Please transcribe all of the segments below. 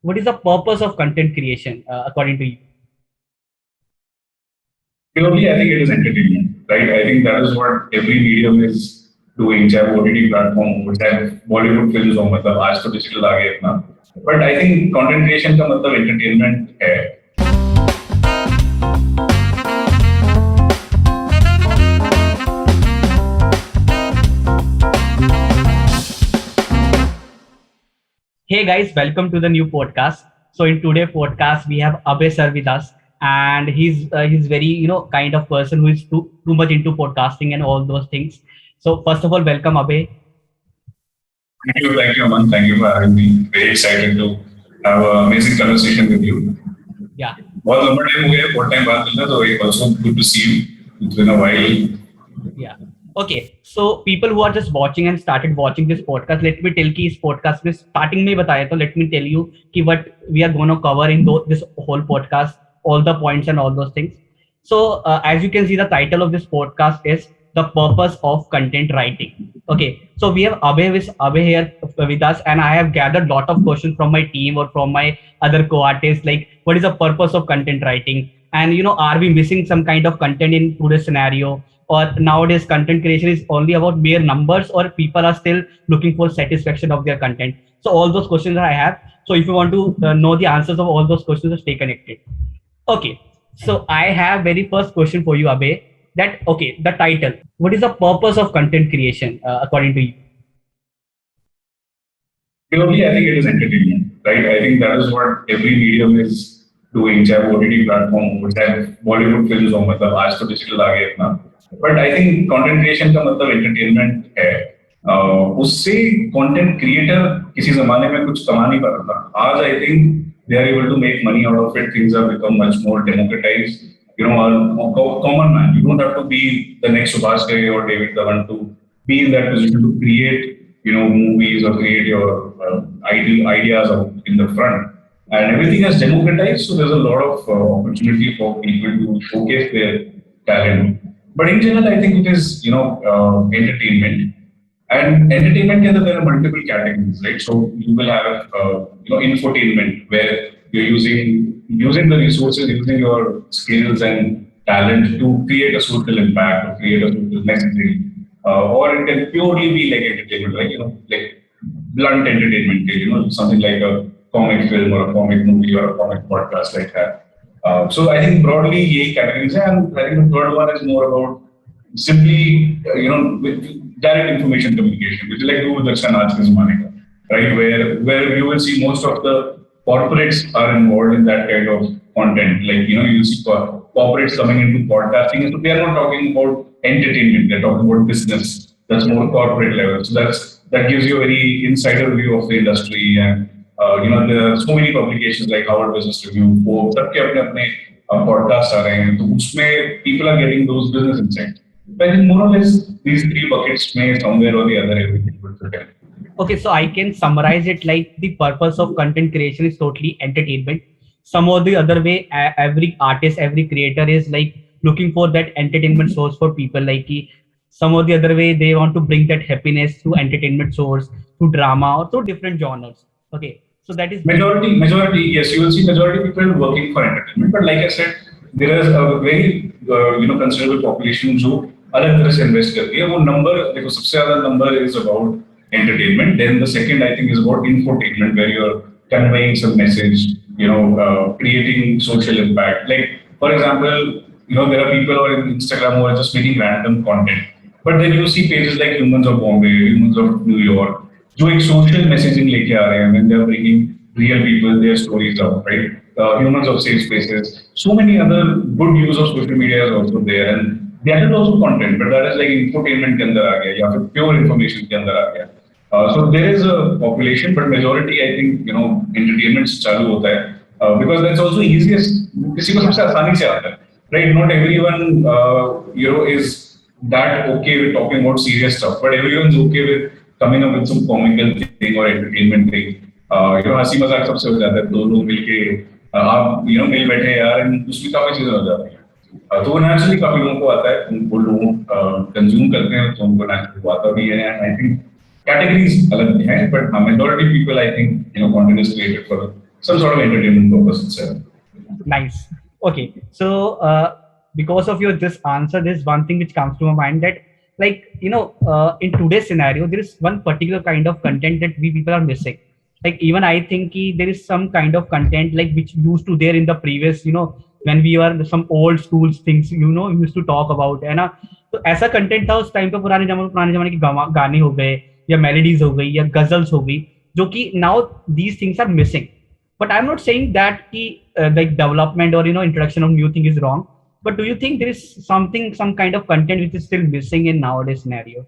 what is the purpose of content creation according to you? Purely, I think it is entertainment, right? I think that is what every medium is doing, चाहे वो OTT platform हो, चाहे Bollywood films हो, मतलब आज तो digital आ गया इतना. But I think content creation का मतलब entertainment है. Hey guys, welcome to the new podcast. So in today's podcast, we have Abhay sir with us, and he's very kind of person who is too much into podcasting and all those things. So first of all, welcome Abhay. Thank you, Aman. Thank you for having me. Very excited to have an amazing conversation with you. Yeah. बहुत लंबा time हो गया, बहुत time बात करना, तो एक also good to see you. It's been a while. Yeah. Okay. So people who are just watching and started watching this podcast, let me tell कि इस podcast में starting में ही बताया तो let me tell you कि what we are going to cover in this whole podcast, all the points and all those things. So as you can see, the title of this podcast is the purpose of content writing. Okay. So we have Abhay here with us, and I have gathered lot of questions from my team or from my other co-artists, like what is the purpose of content writing, and are we missing some kind of content in today's scenario? Or nowadays content creation is only about mere numbers, or people are still looking for satisfaction of their content? So all those questions I have. So if you want to know the answers of all those questions, stay connected. Okay. So I have very first question for you, Abhay. That okay, the title. What is the purpose of content creation according to you? Purely, I think it is entertainment, right? I think that is what every medium is doing, चाहे वो OTT platform हो, चाहे Bollywood films हो, मतलब आज तो digital आ गया इतना. But I think content creation का मतलब entertainment है. उससे content creator किसी ज़माने में कुछ कमा नहीं पाता था. आज I think they are able to make money out of it. Things have become much more democratized. A common man. You don't have to be the next Subhash Ghai or David Dhawan to be in that position to create, movies or create your ideas out in the front. And everything is democratized, so there's a lot of opportunity for people to showcase their talent. But in general, I think it is, entertainment. And entertainment, there are multiple categories, right? So you will have, infotainment, where you're using the resources, using your skills and talent to create a social impact, or create a social messaging. Or it can purely be like entertainment, like blunt entertainment, something like a comic film or a comic movie or a comic podcast like that. So I think broadly, ye categories, and I think the third one is more about simply, with direct information communication, which is like Doordarshan aaj ke zamane ka, right? Where you will see most of the corporates are involved in that kind of content. Like, you see corporates coming into podcasting, so they are not talking about entertainment, they're talking about business. That's more corporate level. So that gives you a very insider view of the industry. And there are so many publications like Harvard Business Review, Forbes, सबके अपने podcasts आ रहे हैं, तो उसमें people are getting those business insights. But I think more or less these three buckets may somewhere or the other everything would fit in. Okay, so I can summarize it like the purpose of content creation is totally entertainment. Some or the other way, every artist, every creator is like looking for that entertainment source for people. Like some or the other way, they want to bring that happiness through entertainment source, through drama, or through different genres. Okay, so that is majority. Yes, you will see majority people working for entertainment. But like I said, there is a very considerable population जो अलग तरह से invest करती है. वो number देखो सबसे ज़्यादा number is about entertainment. Then the second I think is about infotainment, where you're conveying some message, creating social impact. Like for example, there are people on Instagram who are just making random content, but then you see pages like Humans of Bombay, Humans of New York, जो एक social messaging लेके आ रहे हैं, when they are bringing real people, their stories out, right? Humans of Safe Spaces. So many other good use of social media is also there, and that is also content, but that is like infotainment के अंदर आ गया, या फिर pure information के अंदर आ गया. So there is a population, but majority I think entertainment से चालू होता है, because that's also easiest. किसी को सबसे आसानी से आता है, right? Not everyone is that okay with talking about serious stuff, but everyone's okay with coming up with some comical thing or entertainment thing. हंसी मजाक सबसे हो जाता है, दो लोग मिलके आप मिल बैठे यार, उसमें काफी चीजें हो जाती हैं. तो वो नेचुरली काफी लोगों को आता है, वो लोग कंज्यूम करते हैं, तो उनको नेचुरली आता भी है. आई थिंक categories अलग हैं, but majority people I think content is created for some sort of entertainment purpose itself. Nice. Okay. So, because of your this answer, there's one thing which comes to my mind that, like, in today's scenario, there is one particular kind of content that we people are missing. Like, even I think there is some kind of content like which used to there in the previous, when we were some old schools things, used to talk about, है ना. तो ऐसा content था उस time पे, पुराने जमाने के गाने हो गए या मेलोडीज हो गई या गजल्स हो गई, जो कि now these things are missing. But I'm not saying that like development or introduction of new thing is wrong. But do you think there is some kind of content which is still missing in nowadays scenario?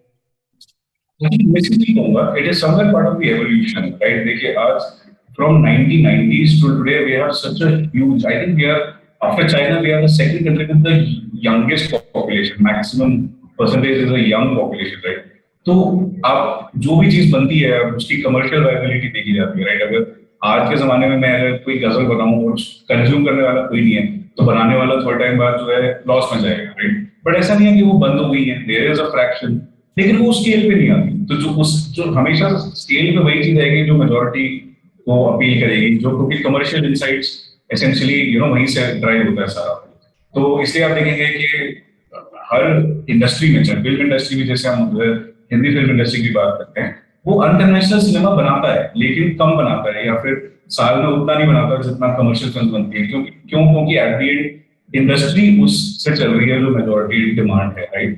Missing नहीं कहूँगा. It is somewhere part of the evolution, right? देखिए आज from 1990s to today we have such a huge. I think we are after China we are the second country with the youngest population. Maximum percentage is a young population, right? तो आप जो भी चीज बनती है उसकी commercial viability देखी जाती है, राइट? अगर आज के जमाने में मैं अगर कोई गजल बनाऊं और कंज्यूम करने वाला कोई नहीं है तो बनाने वाला थोड़े टाइम बाद जो है लॉस में जाएगा, राइट? बट ऐसा नहीं है कि वो बंद हो गई है, देयर इज अ फ्रैक्शन, लेकिन वो स्केल पे नहीं आती. तो जो हमेशा स्केल पे वही चीज आएगी जो मेजोरिटी को अपील करेगी, जो क्योंकि कमर्शियल इनसाइट्स एसेंशियली वहीं से ड्राइव होता है सारा. तो इसलिए आप देखेंगे कि हर इंडस्ट्री में, चाहे फिल्म इंडस्ट्री में, जैसे हम हिंदी फिल्म इंडस्ट्री की बात करते हैं, वो अनकन्वेंशनल सिनेमा बनाता है लेकिन कम बनाता है, या फिर साल में उतना नहीं बनाता जितना कमर्शियल फिल्म बनती है. क्योंकि एट द एंड इंडस्ट्री उससे चल रही है जो मेजॉरिटी डिमांड है, राइट?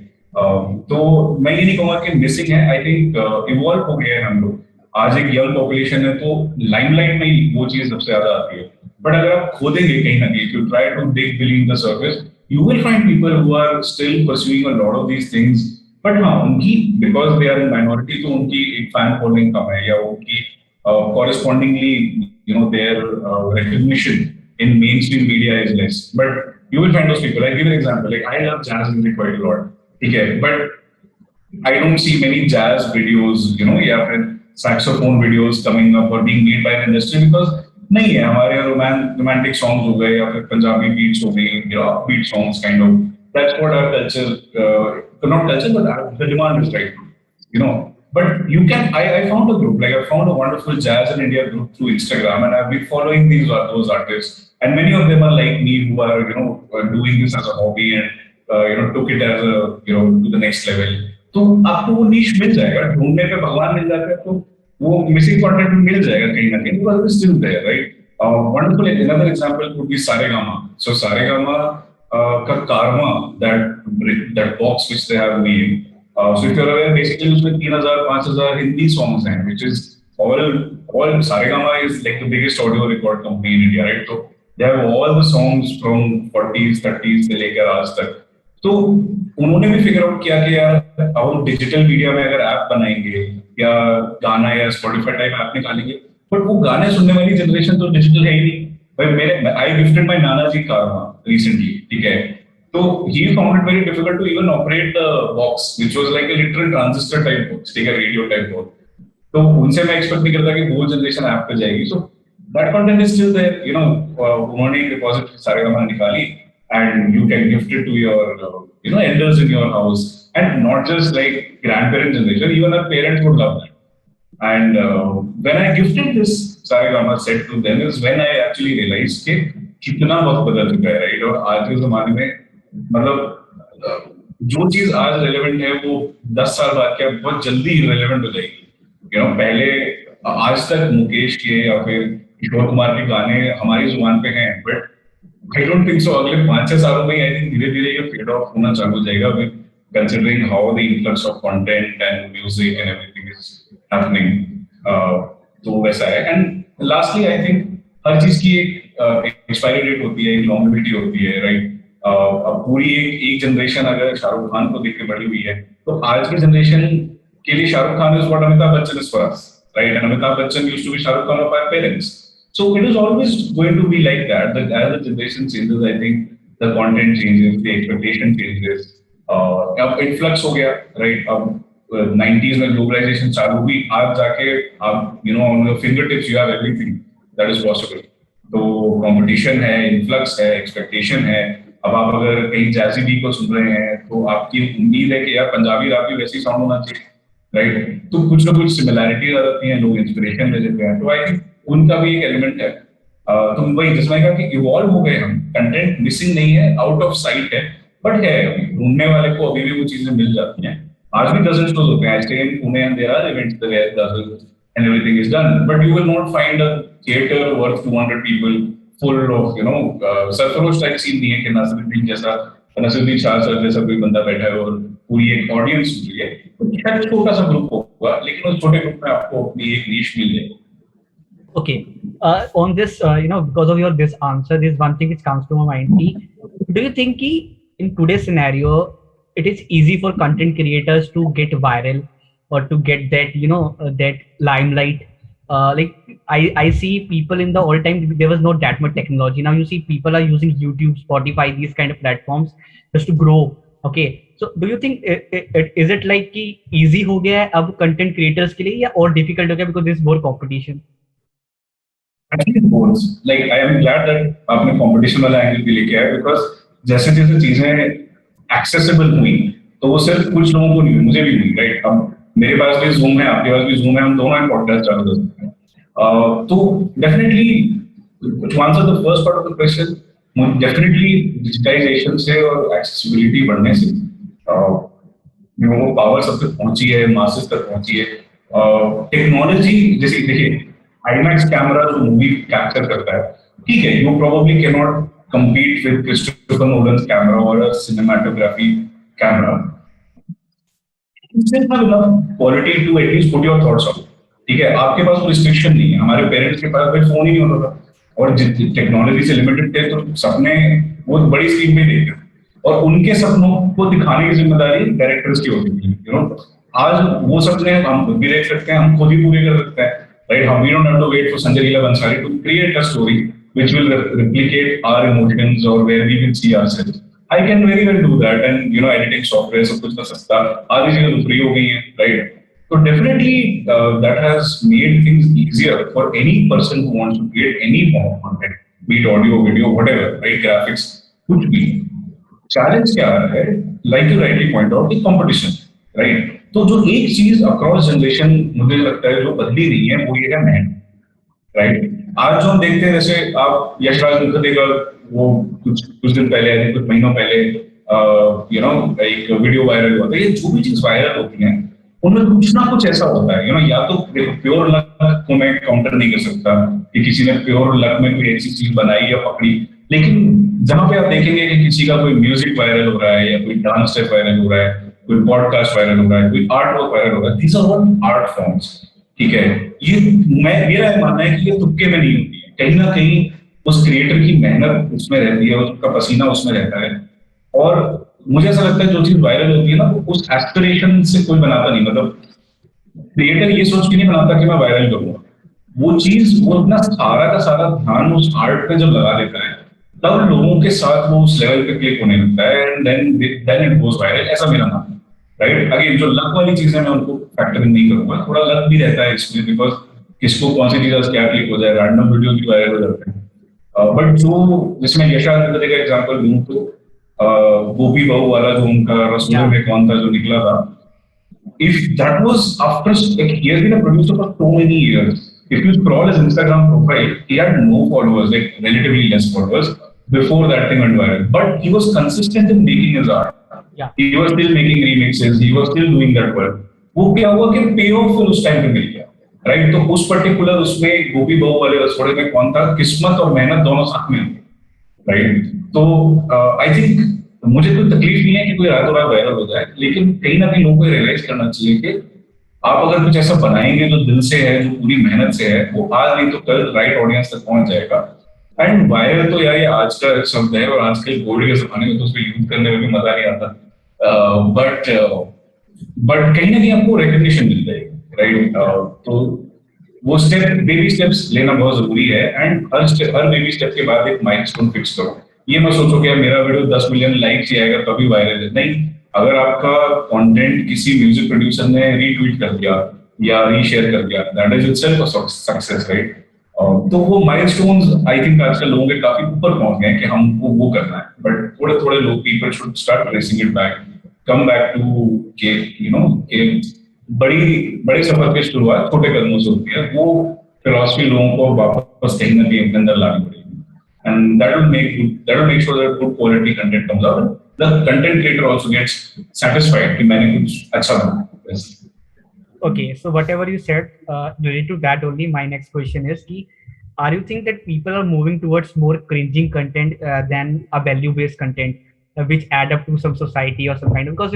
तो मैं ये नहीं कहूँगा कि मिसिंग है. आई थिंक इवॉल्व हो गए हैं हम लोग. आज एक यंग पॉपुलेशन है तो लाइमलाइट में ही वो चीज सबसे ज्यादा आती है. बट अगर आप खोदेंगे कहीं ना कहीं, if you try to dig below the surface, you will find people who are still pursuing a lot of these things. But हाँ, उनकी because they are in minority तो उनकी एक फैन फॉलोइंग कम है, या उनकी correspondingly their recognition in mainstream media is less. But you will find those people. I give an example. Like I love jazz music quite a lot. Okay, but I don't see many jazz videos, या फिर saxophone videos coming up or being made by the industry because नहीं है. हमारे romantic songs हो गए या फिर Punjabi beats हो गई, upbeat songs kind of. That's what our culture, not culture, but the demand is right now. But you can. I found a group. Like I found a wonderful jazz in India group through Instagram, and I've been following those artists. And many of them are like me, who are doing this as a hobby and took it as a to the next level. तो आपको वो niche मिल जाएगा. ढूंढने पे भगवान मिल जाता है तो वो missing content मिल जाएगा कहीं ना कहीं. Because it's still there, right? Wonderful. Another example would be Saregama. So Saregama का Karma, that box which they have made. So if you're aware, basically उसमें 3,000-5,000 Hindi songs हैं, which is all Saregama is like the biggest audio record company in India, right? So they have all the songs from 40s, 30s से लेकर आज तक. तो उन्होंने भी figure out किया कि यार अब डिजिटल मीडिया में अगर ऐप बनाएंगे या गाना या Spotify टाइप ऐप निकालेंगे, बट वो गाने सुनने वाली जनरेशन तो डिजिटल है ही नहीं. भाई I gifted my Nana ji Karma recently, ठीक है? So he found it very difficult to even operate the box, which was like a literal transistor type box, take a radio type box. तो उनसे मैं expect नहीं करता कि वो generation app पे जाएगी. So that content is still there, उन्होंने एक रिपोजिटरी Saregama निकाली and you can gift it to your elders in your house, and not just like grandparent generation, even our parents would love that. And when I gifted this Saregama set to them is when I actually realized कि कितना वक्त बदल चुका है, right? और आज के जमाने में मतलब जो चीज आज रेलेवेंट है वो 10 साल बाद क्या बहुत जल्दी इररिलेवेंट हो जाएगी. पहले आज तक मुकेश के या फिर किशोर कुमार के गाने हमारी जुबान पे हैं, but I don't think so अगले 5-6 सालों में आई थिंक धीरे धीरे ये फेड ऑफ होना चालू हो जाएगा, with considering how the influx of content and music and everything is happening. तो वैसा है. एंड लास्टली आई थिंक हर चीज की एक एक्सपायरी डेट होती है, एक लॉन्गेविटी होती है, राइट? अब पूरी एक जनरेशन अगर शाहरुख खान को देख के बड़ी हुई है तो आज की जनरेशन के लिए Shahrukh Khan is what Amitabh Bachchan is for us, right? And Amitabh Bachchan used to be Shahrukh Khan of our parents. So it is always going to be like that. That as the generation changes, I think the content changes, the expectation changes. अब influx हो गया, right? अब 90s में globalization चालू हुई. आज जाके आप on your fingertips you have everything that is possible. तो competition है, influx है, expectation है. अब आप अगर कहीं जैज़ी बीट को सुन रहे हैं तो आपकी उम्मीद है कि यार पंजाबी रैप भी वैसी साउंड होना चाहिए, राइट? तो कुछ ना कुछ सिमिलैरिटीज आ जाती हैं, लोग इंस्पिरेशन ले लेते हैं. तो आई थिंक उनका भी एक एलिमेंट है. तो वही जिसमें कहा कि इवॉल्व हो गए हम, कंटेंट मिसिंग नहीं है, आउट ऑफ साइट है, बट है अभी ढूंढने वाले को अभी भी वो चीजें मिल जाती हैं. आज भी डजन शोज होते हैं, I stay in Pune and there are events where dozens and everything is done, but you will not find a theater worth 200 people full of Sarfarosh type scene नहीं है कि नसरुद्दीन शाह सर जैसा कोई बंदा बैठा है और पूरी एक ऑडियंस सुन रही है. तो शायद छोटा सा ग्रुप होगा, लेकिन उस छोटे ग्रुप में आपको अपनी एक नीश मिल जाएगी. Okay. On this, because of your this answer, there's one thing which comes to my mind. Do you think in today's scenario, it is easy for content creators to get viral or to get that, that limelight? Like I see people in the old time, there was not that much technology. Now you see people are using YouTube, Spotify, these kind of platforms just to grow. Okay. So do you think is it like कि easy हो गया है अब content creators के लिए या और difficult हो गया because there's more competition? Actually both. Like I am glad that आपने कंपटीशन वाला एंगल भी लेके आए, बिकॉज जैसे जैसे चीजें एक्सेसिबल हुई तो वो सिर्फ कुछ लोगों को नहीं हुई, मुझे भी हुई, राइट. अब मेरे पास भी जूम है, आपके पास भी जूम है, हम दोनों पॉडकास्ट चालू कर सकते हैं. तो definitely to answer the first part of the question, definitely digitisation से और एक्सेसिबिलिटी बढ़ने से लोगों को पावर सब तक पहुंची है, मासेस तक पहुंची है. टेक्नोलॉजी जैसे देखिए IMAX कैमरा जो मूवी कैप्चर करता है, ठीक है, you probably can not compete with Christopher Nolan's camera or a cinematography camera. You still have enough quality to at least put your thoughts on. ठीक है, आपके पास कोई रिस्ट्रिक्शन नहीं है. हमारे पेरेंट्स के पास कोई फोन ही नहीं होता था और टेक्नोलॉजी से लिमिटेड थे, तो सपने वो बड़ी स्क्रीन पे देखते और उनके सपनों को दिखाने की जिम्मेदारी डायरेक्टर्स की होती थी. आज वो सपने हम खुद भी देख सकते हैं, हम खुद ही पूरे कर सकते हैं, right? We don't have to wait for Sanjay Leela Bhansali to create a story which will replicate our emotions or where we will see ourselves. I can very well do that, and editing software सब कुछ तो सस्ता, आधी चीजें तो free हो गई हैं, right? So definitely that has made things easier for any person who wants to create any form of content, be it audio, video, whatever, right? Graphics, कुछ भी. Challenge क्या है? Like you rightly point out, the competition, right? तो जो एक चीज across generation मुझे लगता है जो बदली नहीं है वो ये है मेहनत, राइट. आज जो हम देखते हैं, जैसे आप यशराज मुखर्जी का वो कुछ दिन पहले, कुछ महीनों पहले एक वीडियो वायरल हुआ था. ये जो भी चीज वायरल होती है उनमें कुछ ना कुछ ऐसा होता है, या तो प्योर लक को मैं काउंटर नहीं कर सकता कि किसी ने प्योर लक में कोई ऐसी चीज बनाई या पकड़ी, लेकिन जहां पे आप देखेंगे कि किसी का कोई म्यूजिक वायरल हो रहा है या कोई डांस स्टेप वायरल हो रहा है, कोई पॉडकास्ट वायरल हो रहा है, कोई आर्ट वर्क वायरल हो रहा है, these are all art forms. ठीक है, ये मेरा मानना है कि ये तुक्के में नहीं होती है, कहीं ना कहीं उस क्रिएटर की मेहनत उसमें रहती है, उसका पसीना उसमें रहता है. और मुझे ऐसा लगता है जो चीज वायरल होती है ना, वो उस एस्पिरेशन से कोई बनाता नहीं. मतलब क्रिएटर ये सोच के नहीं बनाता कि मैं वायरल करूंगा, वो चीज वो अपना सारा का सारा ध्यान उस आर्ट पे जब लगा देता है तब लोगों के साथ वो उस लेवल पे क्लिक होने लगता है, and then it goes viral. ऐसा मेरा मानना है, राइट. अगेन जो लक वाली चीजें मैं उनको फैक्टर इन नहीं करूंगा, थोड़ा लक भी रहता है इसमें, बिकॉज किसको कौन सी चीज क्या क्लिक हो जाए, रैंडम वीडियो भी वायरल हो जाते हैं. बट जो जिसमें यशराज मुखर्जी का एग्जांपल दूं तो गोपी बहू वाला जो उनका रसूल में कौन था जो निकला था, if that was after like he has been a producer for so many years. If you scroll his Instagram profile, he had no followers, like relatively less followers before that thing went viral. But he was consistent in making his art. Yeah. He was still making remixes. He was still doing that work. वो क्या हुआ कि पे of फिर उस time पे मिल गया, right. तो उस पर्टिकुलर उसमें गोपी बहू वाले रसोड़े में कौन था, किस्मत और मेहनत दोनों साथ में, राइट. तो आई थिंक मुझे कोई तकलीफ नहीं है कि कोई रातों रात वायरल हो जाए, लेकिन कहीं ना कहीं लोगों को रियलाइज करना चाहिए कि आप अगर कुछ ऐसा बनाएंगे जो दिल से है, जो पूरी मेहनत से है, वो आज नहीं तो कल राइट ऑडियंस तक पहुंच जाएगा. एंड वायरल तो यार ये आज का शब्द है और आजकल बोर्ड के जमाने में तो उसको यूज करने में भी मजा नहीं आता, बट कहीं ना कहीं आपको रिकग्निशन मिल जाएगी, राइट. तो वो स्टेप, बेबी स्टेप्स लेना बहुत जरूरी है, एंड हर बेबी स्टेप के बाद एक माइलस्टोन फिक्स करो. ये मत सोचो कि मेरा वीडियो 10 मिलियन लाइक्स ही आएगा तभी वायरल है. नहीं, अगर आपका कंटेंट किसी म्यूजिक प्रोड्यूसर ने रीट्वीट कर दिया या रीशेयर कर दिया, that is itself a success, right. तो वो माइलस्टोन्स आई थिंक आजकल लोगों के काफी ऊपर पहुंच गए कि हमको वो करना है, बट थोड़े थोड़े लोग, people should start tracing it back, come back to के बड़े सफर की शुरुआत छोटे कदमों से होती है. वो फिलॉसफी लोगों को वापस कहीं ना कहीं अपने अंदर लानी पड़ेगी, and that will make sure that good quality content comes out. The content creator also gets satisfied कि मैंने कुछ अच्छा बनाया. Okay, so whatever you said, related to that only, my next question is ki, are you think that people are moving towards more cringing content than a value-based content, which add up to some society or some kind of, because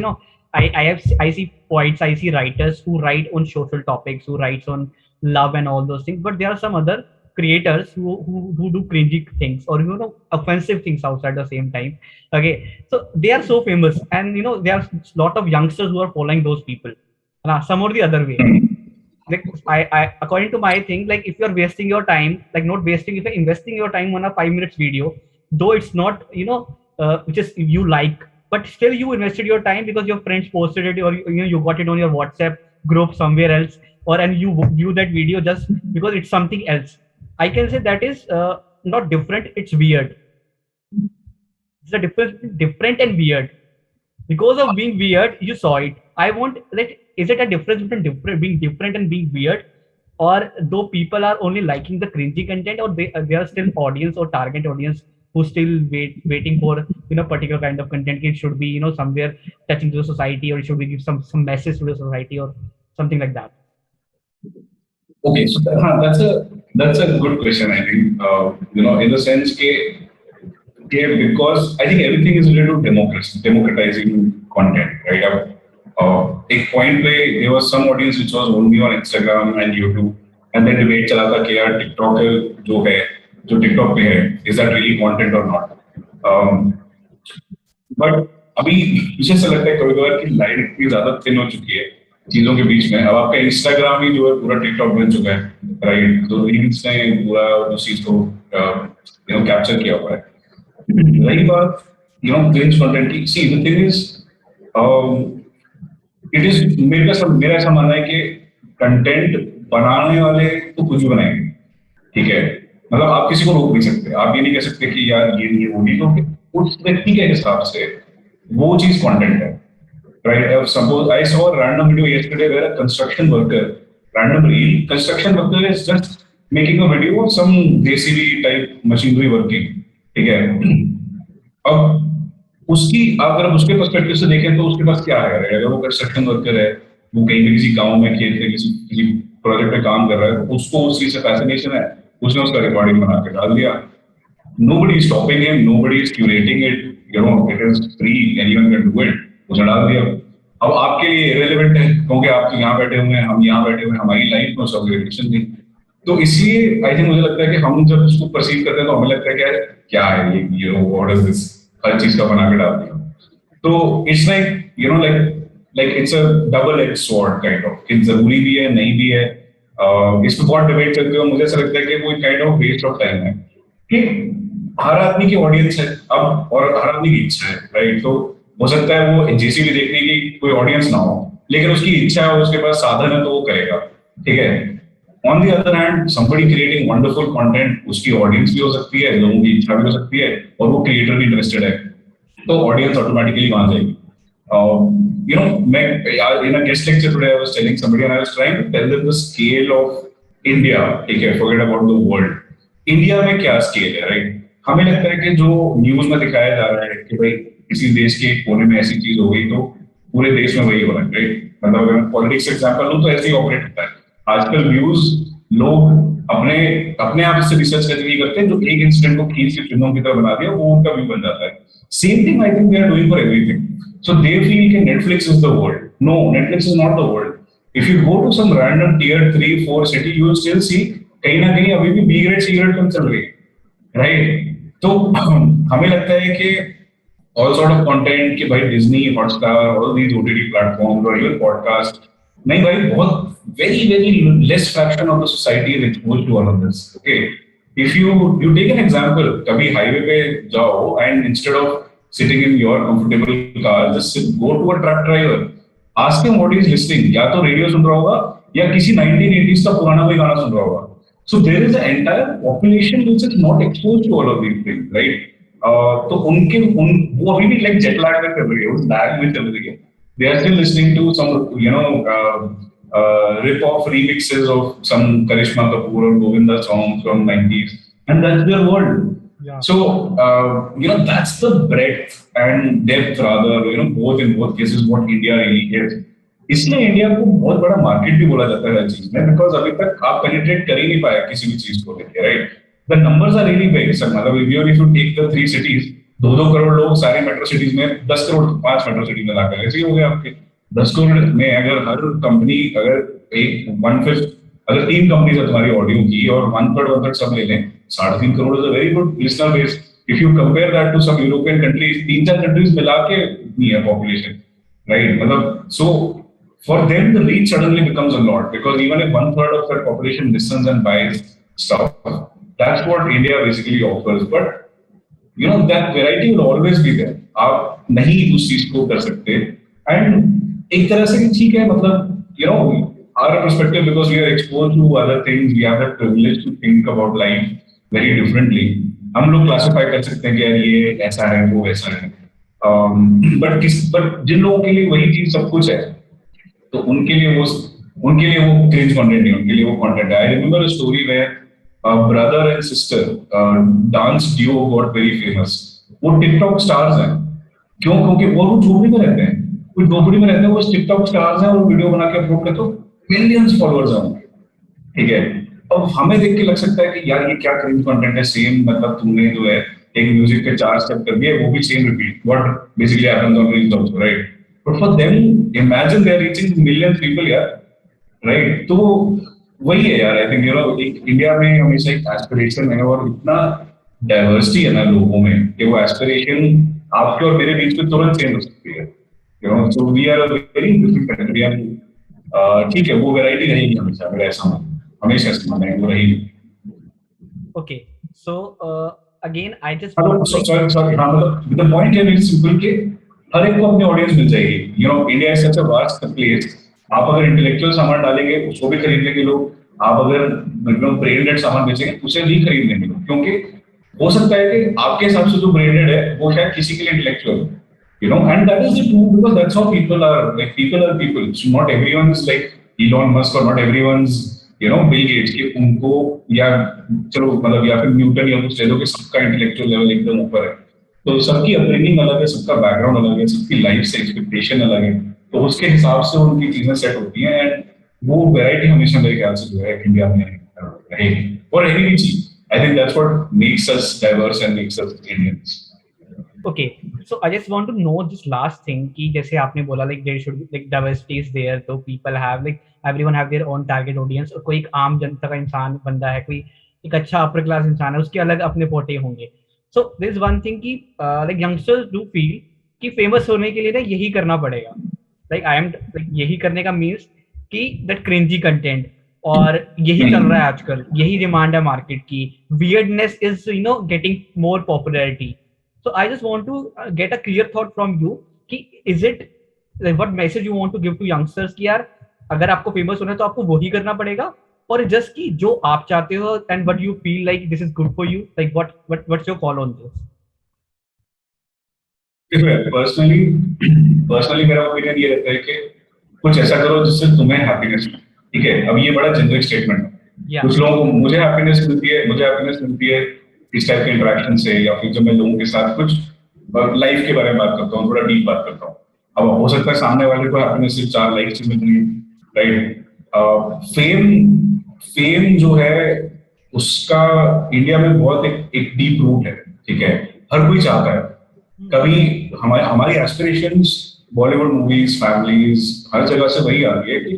I see poets, I see writers who write on social topics, who writes on love and all those things, but there are some other creators who do cringy things or offensive things outside the same time. Okay, so they are so famous, and there are a lot of youngsters who are following those people. Some or the other way. Like according to my thing, like if you're wasting your time, like not wasting, if you're investing your time on a 5 minutes video, though it's not, which is you like, but still you invested your time because your friends posted it, or you got it on your WhatsApp group somewhere else, or and you view that video just because it's something else. I can say that is not different. It's weird. It's a different and weird. Because of being weird, you saw it. I want, like, is it a difference between being different and being weird, or though people are only liking the cringy content, or they are still audience or target audience who still waiting for particular kind of content? It should be somewhere touching to the society, or it should be give some message to the society or something like that. Okay, so that's a good question. I think in the sense because I think everything is related to democratizing content, right? एक point पे there was some audience which was only on Instagram and YouTube, and then debate चला था कि यार TikTok जो TikTok पे है, is that really content or not? But अभी मुझे ऐसा लगता है कभी-कभार कि लाइन इतनी ज़्यादा थिन हो चुकी है चीजों के बीच में. अब आपका Instagram ही जो है पूरा TikTok बन चुका है, राइट? तो रील्स ने पूरा उस चीज को कैप्चर किया हुआ है. रही बात cringe content की, see the thing is it is मेरा ऐसा मानना है कि कंटेंट बनाने वाले तो कुछ भी बनाएंगे, ठीक है? मतलब आप किसी को रोक नहीं सकते. आप ये नहीं कह सकते कि यार ये होगी, तो उस व्यक्ति के हिसाब से वो चीज कंटेंट है, right? Suppose I saw a random video yesterday where a construction worker, random reel, construction worker is just making a video of some JCB type machinery working, ठीक है? अब उसकी अगर उसके पर्सपेक्टिव से देखें तो उसके पास क्या है? अगर वो कंस्ट्रक्शन वर्कर है, वो कहीं भी किसी गांव में खेत में किसी प्रोजेक्ट पे काम कर रहा है, तो उसको उस चीज से फैसिनेशन है, उसने उसका रिकॉर्डिंग बना के डाल दिया. Nobody is stopping him, nobody is curating it, it is free, anyone can do it. उसने डाल दिया. अब आपके लिए इरेलेवेंट है क्योंकि आप यहाँ बैठे हुए हैं, हम यहाँ बैठे हुए हैं, हमारी लाइफ में उसका रिलेशन नहीं. तो इसलिए आई थिंक मुझे लगता है कि हम जब उसको परसीव करते हैं तो हमें लगता है कि क्या है ये व्हाट इज दिस, हर चीज का बना के डाल दिया. तो it's like like it's a double edge sword kind of, कि जरूरी भी है नहीं भी है. इस पर बहुत डिबेट चलती है. मुझे ऐसा लगता है कि वो kind of waste of time है कि हर आदमी की ऑडियंस है अब, और हर आदमी की इच्छा है, राइट? तो हो सकता है वो जेसीबी देखने की कोई ऑडियंस ना हो, लेकिन उसकी इच्छा है, उसके पास साधन है, तो वो करेगा, ठीक है? On the other hand somebody creating wonderful content, उसकी ऑडियंस भी हो सकती है, लोगों की इच्छा भी हो सकती है, और वो क्रिएटर भी इंटरेस्टेड है, तो ऑडियंस ऑटोमेटिकली वहां जाएगी. मैं in a guest lecture today I was telling somebody and I was trying to tell them the scale of India, ठीक है, forget about the world. India में क्या स्केल है, राइट? हमें लगता है कि जो न्यूज में दिखाया जा रहा है कि भाई किसी देश के कोने में ऐसी चीज हो गई तो पूरे देश में वही हो रहा है, राइट? मतलब अगर मैं पॉलिटिक्स एग्जांपल लूं तो ऐसे ही ऑपरेट होता है आजकल. व्यूज लोग अपने आप से रिसर्च करके नहीं करते, जो एक इंसिडेंट को खींच के फिल्मों की तरह बना दिया वो उनका व्यू बन जाता है. Same thing I think they are doing for everything. So they feel that Netflix is the world. No, Netflix is not the world. If you go to some random tier 3, 4 city, you will still see कहीं ना कहीं अभी भी B grade, C grade film चल रही है, right? तो हमें लगता है कि all sort of content कि भाई Disney, Hotstar, all these OTT platforms or even podcast, नहीं भाई, बहुत very less fraction of the society is exposed to all of this. Okay, if you take an example, कभी highway पे जाओ and instead of sitting in your comfortable car, just go to a truck driver, ask him what he is listening. या तो radio सुन रहा होगा या किसी 1980s का पुराना कोई गाना सुन रहा होगा. So there is an entire population which is not exposed to all of these things, right? तो वो अभी भी like jet lag में चल रही है, उस lag में चल रही है. They are still listening to some rip off remixes of some Karishma Kapoor or Govinda songs from 90s, and that's their world. Yeah. So that's the breadth and depth, rather, both in both cases what India really is. इसलिए India को बहुत बड़ा market भी बोला जाता है हर चीज में, बिकॉज अभी तक आप पेनिट्रेट कर ही नहीं पाया किसी भी चीज को लेके, right? The numbers are really big sir, मतलब if you take the 3 cities, 2-2 crore लोग सारे मेट्रो सिटीज में, 10 करोड़ 5 मेट्रो सिटी में लाकर ऐसे ही हो गए आपके 10 करोड़ में। अगर हर कंपनी अगर एक 1/5 अगर 3 कंपनीज है तुम्हारी ऑडियो की और 1/3 सब ले लें, 3.5 crore is a very good listener base. If you compare that to some European countries, 3-4 countries मिला के नहीं है पॉपुलेशन, राइट? मतलब सो for them the reach suddenly becomes a lot, because even if 1/3 of their population listens and buys stuff, that's what India basically offers. But that variety will always be there. आप नहीं उस चीज को कर सकते, and एक तरह से ठीक है, मतलब our perspective, because we are exposed to other things, we have that privilege to think about life very differently. हम लोग क्लासिफाई कर सकते हैं कि यार ये ऐसा है वो वैसा है, but जिन लोगों के लिए वही चीज सब कुछ है, तो उनके लिए वो क्रिंज कंटेंट नहीं, उनके लिए वो कंटेंट है। I remember a story where brother and sister dance duo got very famous. वो टिकटॉक स्टार्स हैं। क्यों? क्योंकि वो झोपड़ी में रहते हैं, कोई झोपड़ी में रहते हैं, वो टिकटॉक स्टार्स हैं और वीडियो बना के अपलोड करते, तो मिलियंस फॉलोअर्स हैं, ठीक है? अब हमें देख के लग सकता है कि यार ये क्या क्रिंज कंटेंट है, सेम, मतलब तुमने जो है एक म्यूजिक के 4 स्टेप कर दिए, वो भी same repeat, what basically happens on reels also, right? But for them, imagine they're reaching millions people, यार, right? तो वही है यार, I think एक इंडिया में हमेशा एक एस्पिरेशन है और इतना डाइवर्सिटी है ना लोगों में कि वो एस्पिरेशन आपके और मेरे बीच में तुरंत चेंज हो सकती है, so we are a very different country, and ठीक है, वो वैरायटी रहेगी हमेशा, मेरा ऐसा हमेशा ऐसा मानना है, वो रहेगी। Okay, so again I just want to sorry, हाँ, मतलब the point है very simple कि हर एक को अपनी ऑडियंस मिल जाएगी। India is such a vast place, आप अगर इंटेलेक्चुअल सामान डालेंगे उसको भी खरीद लेंगे लोग, आप अगर ब्रांडेड सामान बेचेंगे उसे भी खरीद लेंगे लोग, क्योंकि हो सकता है कि आपके हिसाब से जो ब्रांडेड है वो शायद किसी के लिए intellectual, and that is the truth, because that's how people are, like people are people, not everyone is like Elon Musk और not everyone is Bill Gates, कि उनको या चलो मतलब या फिर न्यूटन या कुछ ले लो कि सबका इंटेलेक्चुअल लेवल एकदम ऊपर है। तो सबकी अपब्रिंगिंग अलग है, सबका बैकग्राउंड अलग है, सबकी लाइफ से एक्सपेक्टेशन अलग है, तो उसके हिसाब से उनकी चीजें सेट होती हैं, एंड वो वैरायटी हमेशा मेरे ख्याल से जो है इंडिया में रहेगी और रहेगी भी चाहिए। I think that's what makes us diverse and makes us Indians. Okay, so I just want to know this last thing कि जैसे आपने बोला like there should be like diversity is there, तो people have like everyone have their own target audience, और कोई एक आम जनता का इंसान बंदा है, कोई एक अच्छा upper class इंसान है, उसके अलग अपने पोटे होंगे। So there is one thing कि like youngsters do feel कि famous होने के लिए ना यही करना पड़ेगा, like I am like यही करने का means कि that cringy content, और यही चल रहा है आजकल, यही डिमांड है मार्केट की, weirdness is getting more popularity. So I just want to get a clear thought from you कि is it like what message you want to give to youngsters कि यार अगर आपको फेमस होना है तो आपको वही करना पड़ेगा, और जस्ट कि जो आप चाहते हो and what you feel like this is good for you, like what's your call on this? Personally मेरा ओपिनियन ये रहता है कि कुछ ऐसा करो जिससे तुम्हें हैप्पीनेस मिले, ठीक है? अब ये बड़ा जेनरिक स्टेटमेंट है, कुछ लोगों को मुझे हैप्पीनेस मिलती है इस टाइप के इंटरेक्शन से, या फिर जब मैं लोगों के साथ कुछ लाइफ के बारे में बात करता हूँ, थोड़ा डीप बात करता हूँ। अब हो सकता है सामने वाले को हैप्पीनेस सिर्फ 4 लाइक से मिल रही है, राइट? फेम जो है उसका इंडिया में बहुत एक डीप रूट है, ठीक है? हर कोई चाहता है, कभी हमारी एस्पिरेशंस बॉलीवुड मूवीज, फैमिलीज, हर जगह से वही आ रही है कि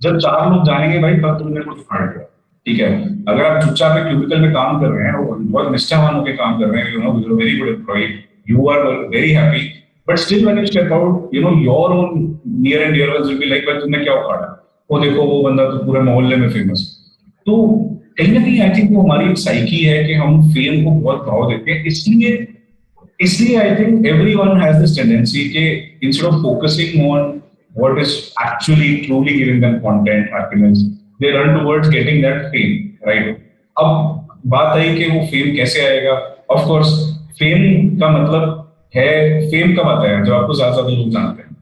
जब 4 लोग जानेंगे भाई तब तुमने कुछ उखाड़ दिया, ठीक है? अगर आप चुपचाप एक क्यूबिकल में काम कर रहे हैं और बहुत निष्ठावान होकर काम कर रहे हैं, you are very good employee, you are very happy, but still when you step out, your own near and dear ones will be like भाई तुमने क्या उखाड़ा, वो देखो वो बंदा तो पूरे मोहल्ले में फेमस। तो कहीं ना कहीं आई थिंक वो हमारी एक साइकी है कि हम फेम को बहुत भाव देते हैं, इसलिए I think everyone has this tendency कि instead of focusing on what is actually truly giving them content, happiness, they run towards getting that fame, right? अब बात आई कि वो फेम कैसे आएगा। ऑफ कोर्स फेम का मतलब है, फेम कब आता है? जब आपको ज्यादा लोग जानते हैं।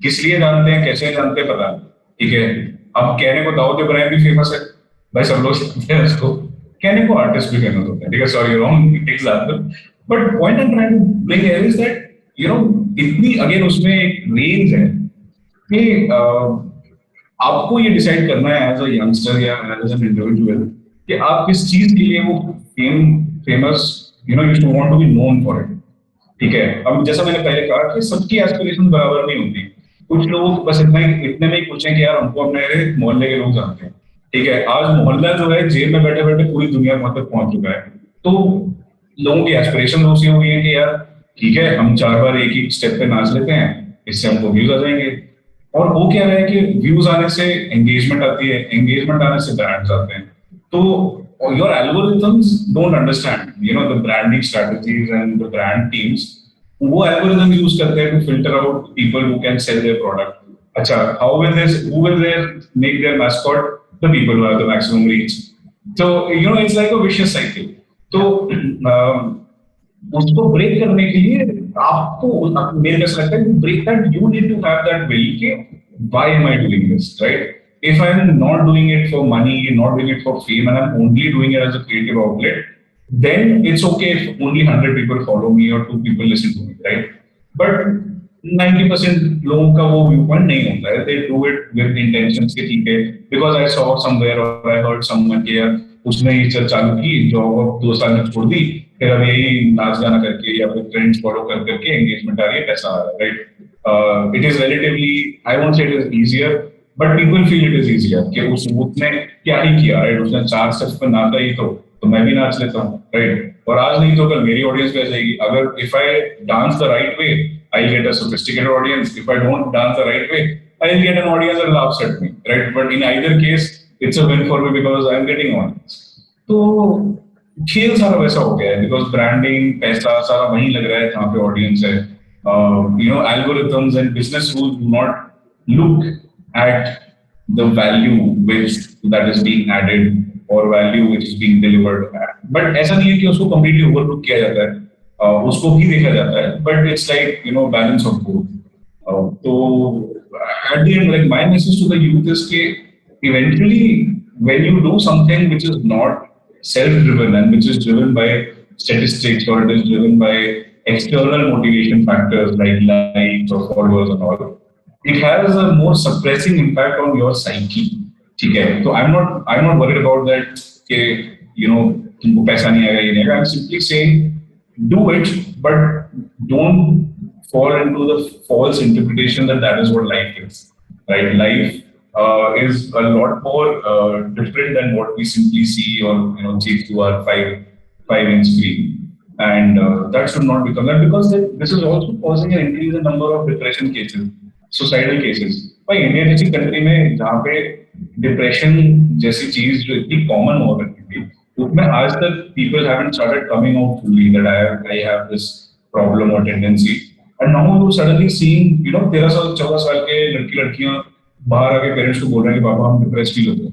किस लिए जानते हैं, कैसे जानते हैं, पता नहीं, ठीक है? अब कहने को दाऊद इब्राहिम भी फेमस है भाई, सब लोग जानते हैं उसको, कहने को आर्टिस्ट भी फेमस होते हैं, ठीक है, sorry wrong example, but point I am trying to bring here is that इतनी अगेन उसमें एक रेंज है कि आपको ये डिसाइड करना है एज अ यंगस्टर या एज एन इंडिविजुअल कि आप किस चीज के लिए वो famous you should want to be known for it, ठीक है। अब जैसा मैंने पहले कहा कि सबकी एस्पिरेशन बराबर नहीं होती, कुछ लोग बस इतने में ही पूछें कि यार हमको अपने मोहल्ले के लोग जानते हैं, ठीक है। आज मोहल्ला जो है जेल में बैठे बैठे पूरी दुनिया वहां तक पहुंच चुका है, तो लोगों की एस्पिरेशन उसी हो गई है कि यार ठीक है हम 4 बार एक ही स्टेप पे नाच लेते हैं, इससे हमको व्यूज आ जाएंगे। और वो क्या है कि व्यूज आने से एंगेजमेंट आती है, एंगेजमेंट आने से ब्रांड्स आते हैं। तो your algorithms don't understand, the branding strategies and the brand teams. वो algorithm use करते हैं to filter out people who can sell their product. अच्छा, who will they make their mascot? The people who have the maximum reach. So, it's like a vicious cycle. तो उसको break करने के लिए आपको, मेरे को लगता है break that you need to have that will कि why am I doing this, right? If I'm not doing it for money, not doing it for fame, and I'm only doing it as a creative outlet, then it's okay if only 100 people follow me or 2 people listen to me, right? But 90% लोगों का वो viewpoint नहीं होता है. They do it with intentions के ठीक है, because I saw somewhere or I heard someone कि यार उसने ये चल चालू की, जॉब अब 2 साल में छोड़ दी, फिर अब यही नाच गाना करके या फिर ट्रेंड्स फॉलो कर करके एंगेजमेंट आ रही है, पैसा आ रहा है, right? It is relatively, I won't say it is easier, but people feel it is easier कि उसने क्या ही किया, राइट? उसने 4 स्टेप्स पे नाचा ही तो मैं भी नाच लेता हूँ, राइट? और आज नहीं तो कल मेरी ऑडियंस भी आ जाएगी। अगर if I dance the right way I will get a sophisticated audience, if I don't dance the right way I will get an audience that laughs at me, right? But in either case it's a win for me because I am getting audience. तो खेल सारा वैसा हो गया है, because branding, पैसा सारा वहीं लग रहा है जहाँ पे ऑडियंस है। Algorithms and business rules do not look at the value that is being added or value which is being delivered. But ऐसा नहीं है कि उसको completely overlook किया जाता है, उसको भी देखा जाता है, but it's like balance of both. So at the end, like my message to the youth is that eventually when you do something which is not self-driven and which is driven by statistics or it is driven by external motivation factors like likes or followers and all, it has a more suppressing impact on your psyche, ठीक है? So I'm not worried about that कि तुमको पैसा नहीं आएगा, ये नहीं आएगा. I'm simply saying do it, but don't fall into the false interpretation that is what life is, right? Life is a lot more different than what we simply see or see through our 5-inch screen. And that should not become that, because this is also causing an increase in number of depression cases, suicidal cases. भाई India जैसी country में जहाँ पे depression जैसी चीज जो इतनी common हो रही थी, उसमें आज तक people haven't started coming out fully that I have this problem or tendency. And now you're suddenly seeing 13-14 साल के लड़कियां बाहर आके पेरेंट्स को बोल रहे हैं कि पापा हम डिप्रेस फील होते हैं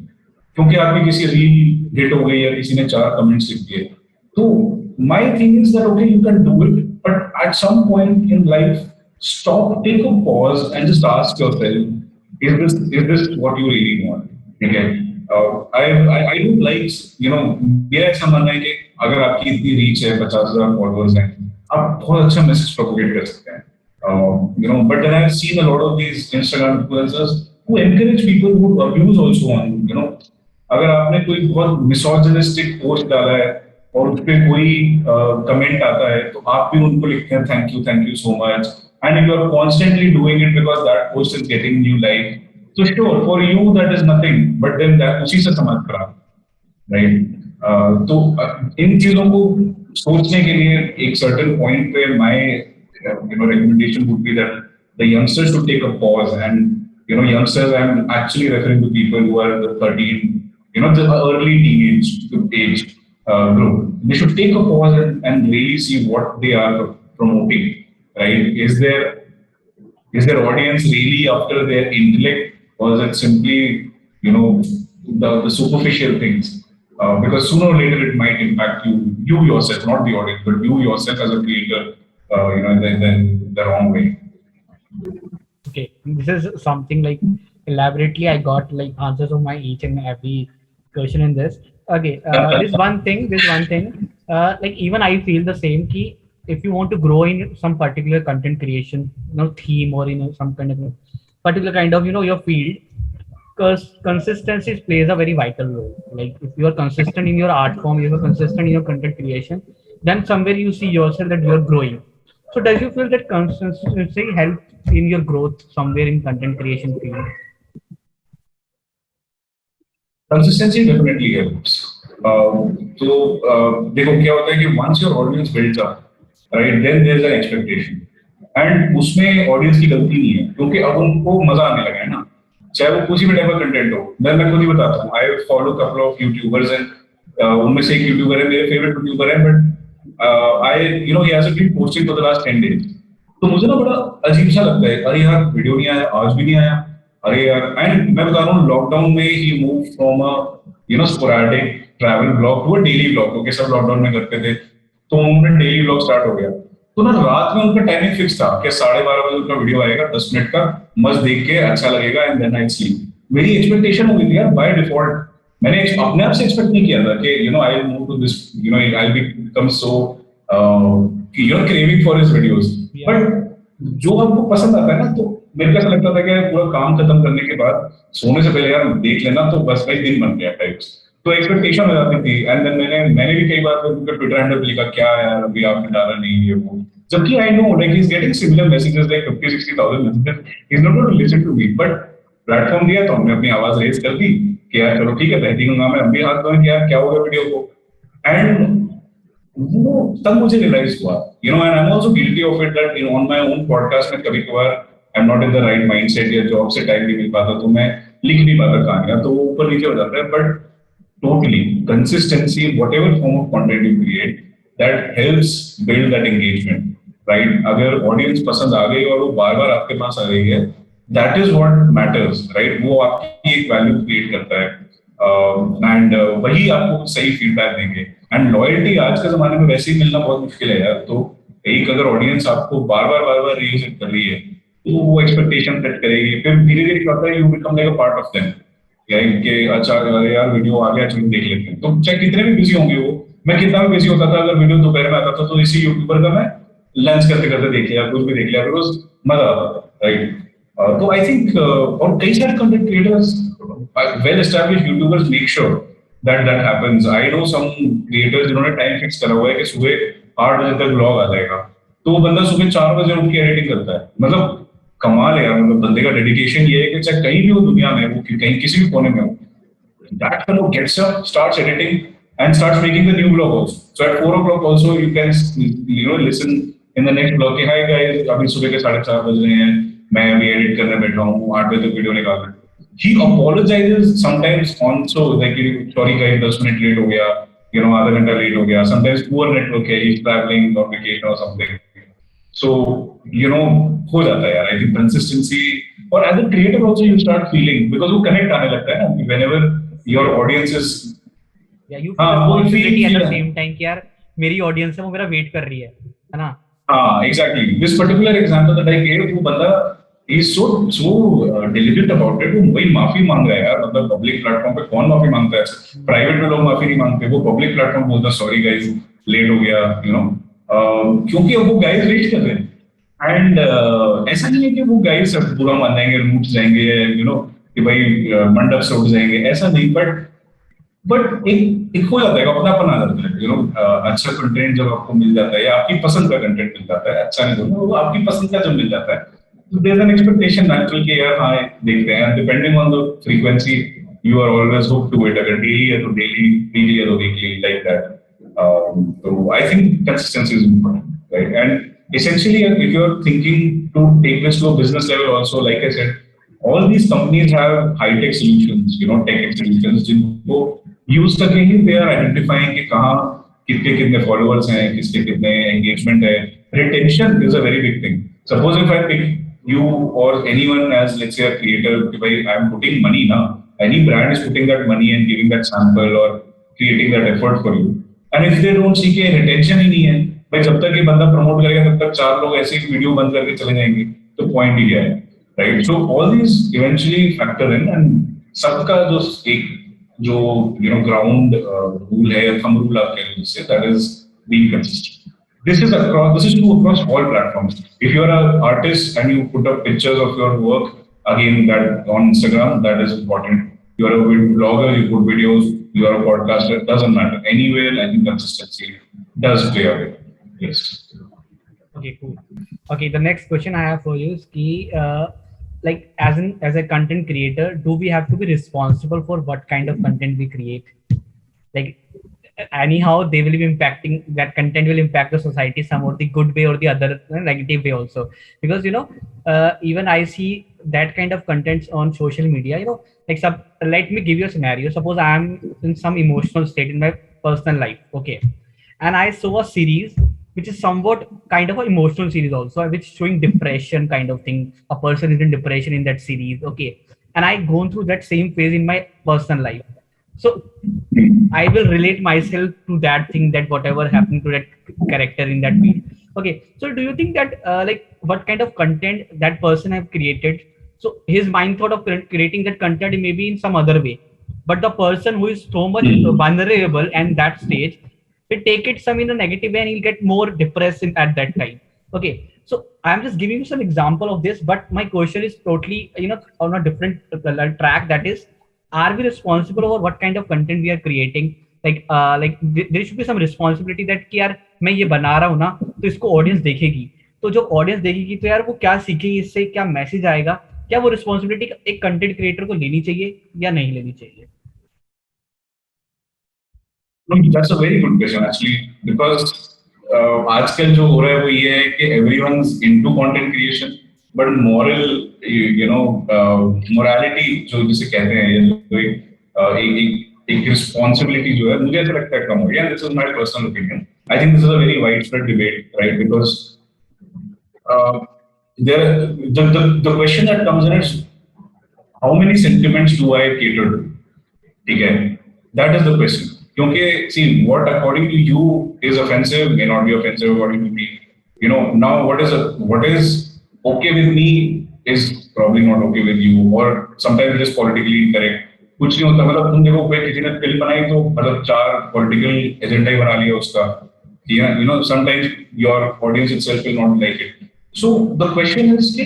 क्योंकि आपकी किसी रील हिट हो गई या किसी ने 4 कमेंट्स लिख दिए। तो my thing is that okay, you can do it, but at some point in life stop, take a pause and just ask yourself, is this what you really want? Okay, I do like मेरा ऐसा मानना है कि अगर आपकी इतनी reach है, 50,000 followers हैं, आप बहुत अच्छा मैसेज प्रोपोगेट कर सकते हैं, but then I've seen a lot of these Instagram influencers who encourage people who abuse also on अगर आपने कोई बहुत मिसोजिनिस्टिक पोस्ट डाला है और उस पर कोई कमेंट आता है तो आप भी उनको लिखते हैं thank you so much, and you are constantly doing it because that post is getting new like, तो sure for you that is nothing, but then उसी से समाज खराब, राइट? तो इन चीजों को सोचने के लिए एक सर्टेन पॉइंट पे my recommendation would be that the youngsters should take a pause, and youngsters, I'm actually referring to people who are the 13, the early teenage age group. They should take a pause and really see what they are promoting, right? Is their audience really after their intellect, or is it simply the superficial things? Because sooner or later it might impact you yourself, not the audience, but you yourself as a creator, in the wrong way. Okay, this is something like elaborately. I got like answers of my each and every question in this. Okay, this one thing, like even I feel the same. Key, if you want to grow in some particular content creation, theme or some kind of particular kind of your field, because consistency plays a very vital role. Like if you are consistent in your art form, you are consistent in your content creation, then somewhere you see yourself that you are growing. So does you feel that consistency helps in your growth somewhere in content creation field? Consistency definitely helps. तो देखो क्या होता है कि once your audience builds up, right, then there's an expectation. And उसमें audience की गलती नहीं है क्योंकि अब उनको मजा आने लगा है ना, चाहे वो किसी भी टाइप का कंटेंट हो. मैं खुद ही बताता हूँ, I follow couple of YouTubers and उनमें से एक यूट्यूबर है, मेरे फेवरेट यूट्यूबर है, but I he hasn't been posting for the last 10 days. तो मुझे ना बड़ा अजीब सा लगता है, अरे यार वीडियो नहीं आया, आज भी नहीं आया, अरे यार. एंड मैं बता रहा हूँ लॉकडाउन में ही move from a sporadic travel blog to a daily blog, क्योंकि सब लॉकडाउन में करते थे, तो उन्होंने डेली ब्लॉग स्टार्ट हो गया. तो ना रात में उनका टाइमिंग फिक्स था कि 12:30 बजे उनका वीडियो आएगा 10 मिनट का, मस्त देख के अच्छा लगेगा एंड देन आई स्लीप. मेरी एक्सपेक्टेशन हो गई थी यार बाय डिफॉल्ट. मैंने अपने आप से एक्सपेक्ट नहीं किया था कि I will move to this, I will become so craving for his videos. But जो हमको पसंद आता है ना, तो मेरे को ऐसा लगता था कि पूरा काम खत्म करने के बाद सोने से पहले यार देख लेना, तो बस भाई दिन बन गया टाइप्स. तो एक्सपेक्टेशन हो जाती थी. एंड देन मैंने भी कई बार उनका ट्विटर हैंडल लिखा, क्या यार अभी आपने डाला नहीं ये वो, जबकि I know like he is getting similar messages like 50-60,000 messages, he is not going to listen to me. But platform दिया तो हमने अपनी आवाज रेज कर दी कि यार चलो ठीक है, बेहतरीन काम है, हम भी हाथ धोएं कि यार क्या होगा वीडियो को. एंड वो तब मुझे रियलाइज हुआ, and I am also guilty of it that on my own podcast में कभी कभार I am not in the right mindset या जॉब से टाइम नहीं मिल पाता, तो मैं लिख नहीं पाता कहानियां, तो वो ऊपर नीचे हो जाता है. But totally consistency, whatever form of content you create, that helps build that engagement, right? अगर audience पसंद आ गई और वो बार बार आपके पास आ रही है, that is what matters, right? वो आपकी एक value create करता है, and वही आपको सही feedback देंगे. and loyalty आज के जमाने में वैसे ही मिलना बहुत मुश्किल है यार. तो एक अगर audience आपको बार बार revisit कर रही है, तो वो expectation set करेगी, फिर धीरे धीरे क्या होता है, you become like a part of them. कि अच्छा अरे यार वीडियो आ गया, चलो देख लेते हैं. तो चाहे कितने भी बिजी होंगे वो, मैं कितना भी बिजी होता था, अगर वीडियो दोपहर में आता था तो इसी यूट्यूबर का मैं लंच करते करते देख लिया, कुछ भी देख लिया, बिकॉज मजा आता था, राइट. तो आई थिंक और कई सारे content creators, well established YouTubers make sure that happens. I know some creators जिन्होंने टाइम फिक्स करा हुआ है कि सुबह 8 बजे तक ब्लॉग आ जाएगा, तो वो बंदा सुबह 4 बजे उठ के एडिटिंग करता है. मतलब कमाल है यार, मतलब बंदे का डेडिकेशन ये है कि चाहे कहीं भी हो दुनिया में, वो कहीं किसी भी कोने में हो, that fellow gets up, starts editing and starts making the new blog also. So at 4 o'clock also you can listen in the next blog कि hi guys, अभी सुबह के 4:30 बज रहे हैं, मैं अभी एडिट करने बैठा हूँ, 8 बजे तक वीडियो निकालना. He apologizes sometimes also, like sorry guys 10 minute late हो गया, आधा घंटा लेट हो गया. Sometimes poor network है, he's traveling on vacation or something. So हो जाता है यार. आई थिंक कंसिस्टेंसी, और as a creator also you start feeling, because वो कनेक्ट आने लगता है ना, whenever your audience is, you feel at the same time कि यार मेरी ऑडियंस है, वो मेरा वेट कर रही है ना. हाँ exactly. This particular example that I gave, वो बंदा is so deliberate about it. वो वही माफी मांग रहा है यार. मतलब पब्लिक प्लेटफॉर्म पे कौन माफी मांगता है? प्राइवेट में लोग माफी नहीं मांगते, वो पब्लिक प्लेटफॉर्म बोलता सॉरी गाइस लेट हो गया, क्योंकि अब वो गाइस वेट कर रहे हैं. एंड ऐसा नहीं है कि वो गाइस बुरा मान जाएंगे, रूठ जाएंगे, कि भाई मंडप से उठ जाएंगे, ऐसा नहीं. बट एक हो जाता है, अपनापन आ जाता है. अच्छा कंटेंट जब आपको मिल जाता है, या आपकी पसंद का कंटेंट मिल जाता है, अच्छा नहीं बोलूंगा, वो आपकी पसंद का जब मिल जाता है, तो there is an expectation natural कि यार हाँ देखते हैं. Depending on the frequency you are always hook to it. अगर डेली है तो डेली, वीकली है तो weekly, like that. So I think consistency is important, right? And essentially, if you're thinking to take this to a business level, also, like I said, all these companies have high-tech solutions, tech solutions, जिनको use करके ही they are identifying कि कहाँ कितने followers हैं, किसके कितने engagement है. Retention is a very big thing. Suppose if I pick you or anyone as, let's say, a creator, कि भाई I am putting money now. Any brand is putting that money and giving that sample or creating that effort for you. And if they don't see कि retention ही नहीं है, भाई जब तक ये बंदा प्रमोट करेगा तब तक 4 लोग ऐसे ही वीडियो बंद करके चले जाएंगे, तो पॉइंट ही क्या है. right? So all these eventually factor in, and सबका जो एक जो ground rule है, thumb rule आप कह लीजिए, that is being consistent. This is true across all platforms. If you are an artist and you put up pictures of your work, again that on Instagram, that is important. You are a blogger, you put videos, you are a podcaster, doesn't matter. Anywhere, I think consistency does play a role. Yes. Okay, cool. Okay, the next question I have for you is ki, like as a content creator, do we have to be responsible for what kind of content we create? Like anyhow, they will be impacting, that content will impact the society some or the good way or the other negative way also. Because even I see that kind of contents on social media. Like let me give you a scenario. Suppose I am in some emotional state in my personal life. Okay, and I saw a series which is somewhat kind of an emotional series also, which is showing depression kind of thing. A person is in depression in that series, okay, and I gone through that same phase in my personal life. So I will relate myself to that thing, that whatever happened to that character in that field. Okay, so do you think that like what kind of content that person have created? So his mind thought of creating that content maybe in some other way, but the person who is so much vulnerable and that stage will take it some in a negative way and he'll get more depressed at that time. Okay, so I'm just giving you some example of this, but my question is totally on a different track. That is, are we responsible for what kind of content we are creating? Like there should be some responsibility that कि यार मैं ये बना रहा हूँ ना, तो इसको ऑडियंस देखेगी, तो जो ऑडियंस देखेगी तो यार वो क्या सीखेगी, इससे क्या मैसेज आएगा, क्या वो रिस्पॉन्सिबिलिटी एक कंटेंट क्रिएटर को लेनी चाहिए या नहीं लेनी चाहिए? No, that's a very good question actually, because आजकल जो हो रहा है वो ये है कि everyone's into content creation, but moral, morality जो जिसे कहते हैं, ये जो एक responsibility जो है, मुझे ऐसा लगता है कम हो गया. This is my personal opinion. I think this is a very widespread debate, right? Because the question that comes in is, how many sentiments do I cater to? Okay, that is the question. Because see, what according to you is offensive may not be offensive according to me. Now what is okay with me is probably not okay with you, or sometimes it is politically incorrect. कुछ नहीं होता, मतलब तुम देखो कोई किसी ने film बनाई तो मतलब 4 पॉलिटिकल एजेंडा ही बना लिया उसका. Sometimes your audience itself will not like it. So the question is,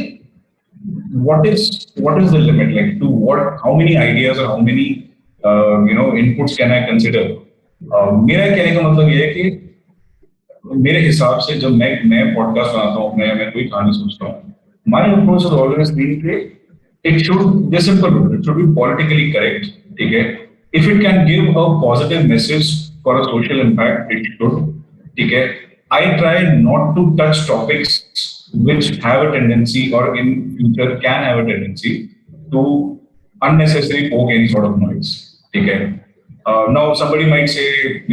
what is the limit? Like to what? How many ideas or how many inputs can I consider? मेरा कहने का मतलब ये है कि मेरे हिसाब से जब मैं पॉडकास्ट बनाता हूँ, मैं कोई कहानी सोचता हूँ, my approach has always been that it should be simple. It should be politically correct. Okay? If it can give a positive message for a social impact, it should. Okay? I try not to touch topics which have a tendency, or in future can have a tendency to unnecessarily poke any sort of noise. Okay? Now somebody might say,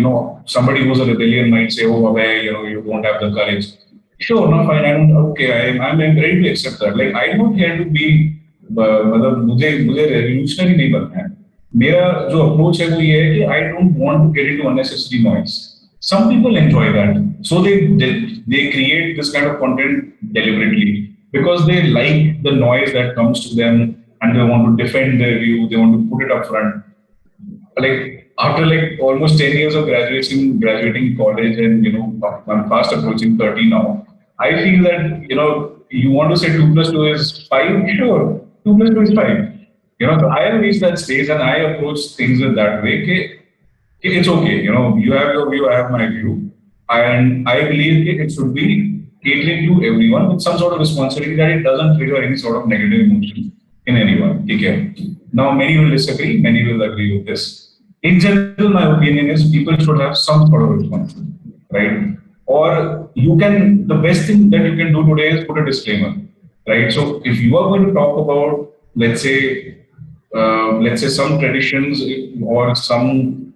somebody who's a rebellion might say, oh, you don't have the courage. Sure, no, fine. I'm ready to accept that. Like, I don't care to be, मतलब मुझे revolutionary नहीं बनना है. मेरा जो approach है वो ये है कि I don't want to get into unnecessary noise. Some people enjoy that, so they create this kind of content deliberately because they like the noise that comes to them and they want to defend their view. They want to put it up front. Like after like almost 10 years of graduating college, and I'm fast approaching 30 now. I feel that you want to say 2 plus 2 is 5. Sure, 2 plus 2 is 5. So I have reached that stage and I approach things in that way. It's okay. You have your view, I have my view, and I believe it should be catering to everyone with some sort of responsibility that it doesn't trigger any sort of negative emotion in anyone. Okay. Now many will disagree, many will agree with this. In general, my opinion is people should have some sort of responsibility, right? Or the best thing that you can do today is put a disclaimer, right? So if you are going to talk about, let's say some traditions or some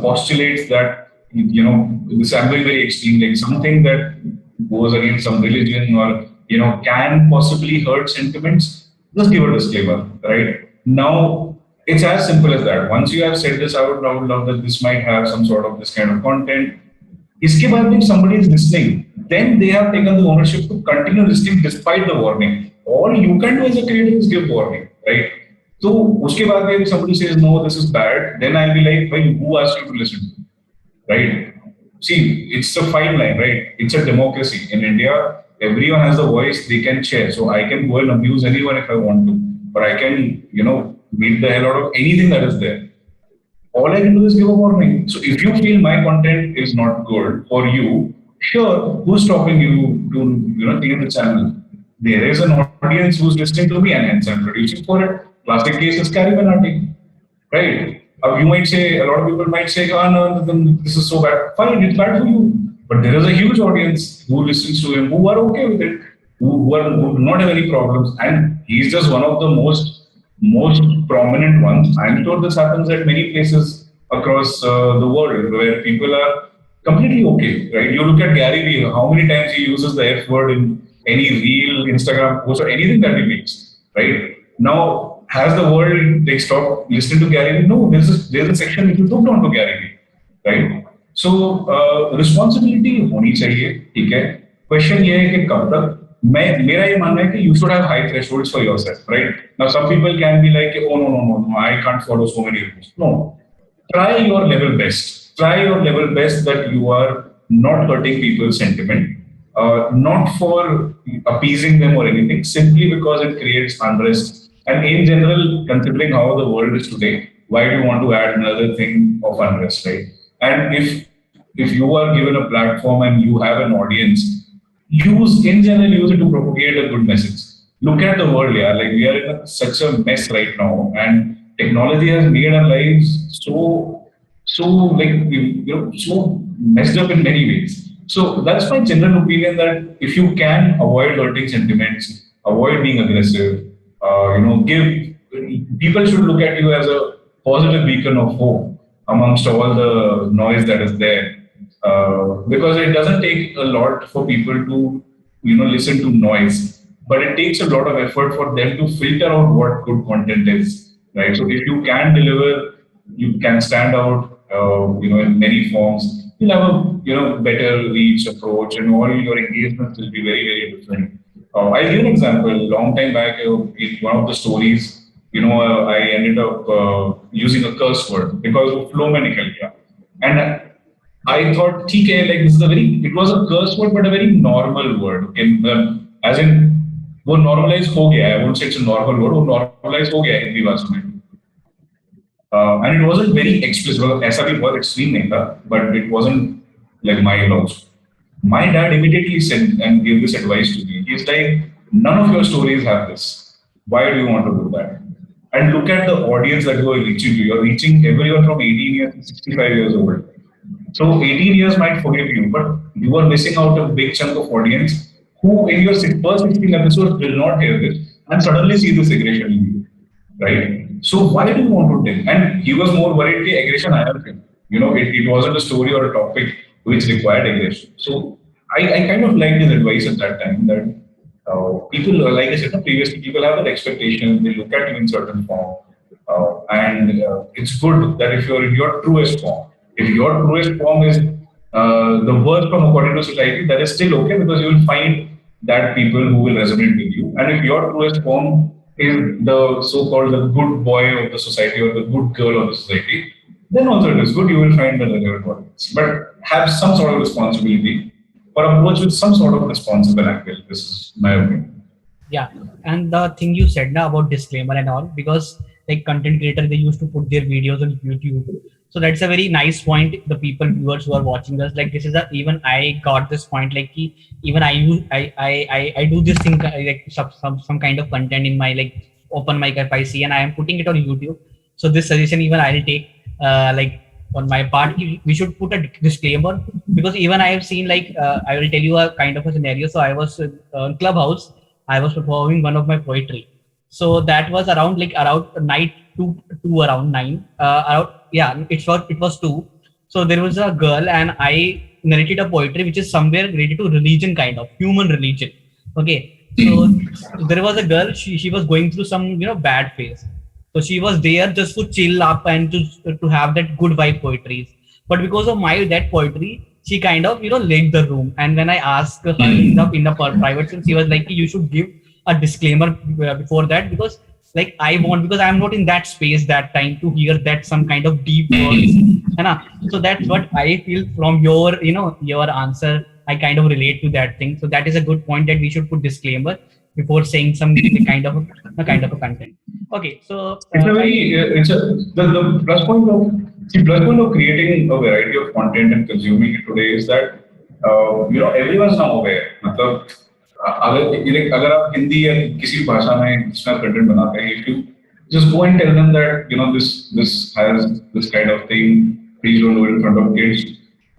postulates that, this I'm going very extreme, like something that goes against some religion or, can possibly hurt sentiments, just give a disclaimer, right? Now, it's as simple as that. Once you have said this out loud that this might have some sort of this kind of content, if somebody is listening, then they have taken the ownership to continue listening despite the warning. All you can do as a creator is give warning, right? So uske baad if somebody says no, this is bad, then I'll be like, well, who asked you to listen, right? See, it's a fine line, right? It's a democracy in India. Everyone has a voice; they can share. So I can go and abuse anyone if I want to, but I can, beat the hell out of anything that is there. All I can do is give a warning. So if you feel my content is not good for you, sure, who's stopping you to clean the channel? There is an audience who's listening to me and hence I'm producing for it. Classic case is Carrie Benati, right? You might say, a lot of people might say, oh no, this is so bad. Fine, it's bad for you. But there is a huge audience who listens to him, who are okay with it, who do not have any problems. And he's just one of the most prominent ones. I'm sure this happens at many places across the world where people are completely okay, right? You look at Gary Vee, how many times he uses the F word in any reel, Instagram post, or anything that he makes, right? Now, has the world they stopped listening to Gary Vee? No, there's a section which you took down to Gary Vee, right? So responsibility होनी चाहिए, ठीक है? Question ये है कि कब तक? मेरा ये मानना है कि you should have high thresholds for yourself, right? Now some people can be like, oh no, I can't follow so many rules. No, try your level best. Try your level best that you are not hurting people's sentiment, not for appeasing them or anything, simply because it creates unrest. And in general, considering how the world is today, why do you want to add another thing of unrest, right? And if you are given a platform and you have an audience, use it to propagate a good message. Look at the world, yeah. Like we are in such a mess right now, and technology has made our lives so like so messed up in many ways. So that's my general opinion that if you can avoid hurting sentiments, avoid being aggressive, give people should look at you as a positive beacon of hope amongst all the noise that is there. Because it doesn't take a lot for people to listen to noise, but it takes a lot of effort for them to filter out what good content is, right? So if you can deliver, you can stand out, in many forms. You'll have a better reach approach, and all your engagements will be very very different. I'll give an example. A long time back, in one of the stories, I ended up using a curse word because of flow mein nikal gaya. And I thought, okay, like it was a curse word, but a very normal word. As in, वो normalize हो गया है. I won't say it's a normal word. वो normalize हो गया है हिंदी भाषा में. And it wasn't very explicit. ऐसा भी बहुत extreme नहीं था, but it wasn't like mild also. My dad immediately said and gave this advice to me. He's like, none of your stories have this. Why do you want to do that? And look at the audience that you are reaching to. You're reaching everyone from 18 years to 65 years old. So 18 years might forgive you, but you are missing out a big chunk of audience who in your first 16 episodes will not hear this and suddenly see this aggression in you, right? So why do you want to tell? And he was more worried the aggression I have him. It wasn't a story or a topic which required aggression. So I kind of liked his advice at that time that people, like I said previously, people have an expectation, they look at you in certain form. And it's good that if you're in your truest form, if your truest form is the worst from according to society, that is still okay because you will find that people who will resonate with you. And if your truest form is the so-called the good boy of the society or the good girl of the society, then also it is good. You will find the relevant audience. But have some sort of responsibility or approach with some sort of responsible angle. This is my opinion. Yeah, and the thing you said now about disclaimer and all, because like content creator, they used to put their videos on YouTube. So that's a very nice point. The people, viewers who are watching us, like this is even I got this point. Like even I do this thing like some kind of content in my like open mic if I see, and I am putting it on YouTube. So this suggestion even I'll take like on my part. We should put a disclaimer because even I have seen like I will tell you a kind of a scenario. So I was on Clubhouse. I was performing one of my poetry. So that was around night two around 9. It was 2. So there was a girl and I narrated a poetry which is somewhere related to religion, kind of human religion. Okay. So there was a girl, she was going through some bad phase. So she was there just to chill up and to have that good vibe poetries. But because of that poetry, she kind of led the room. And when I asked her in the private sense, she was like, you should give a disclaimer before that, because like I want, because I'm not in that space that time to hear that some kind of deep words, है ना? So that's what I feel from your, your answer. I kind of relate to that thing. So that is a good point, that we should put disclaimer before saying some kind of a content. Okay, so It's a very, it's a, the plus point of creating a variety of content and consuming it today is that, everyone's now aware. मतलब, अगर आप हिंदी या किसी भी भाषा में इसमें content बनाते हैं, if you just go and tell them that, this has this kind of thing, please don't do it in front of kids.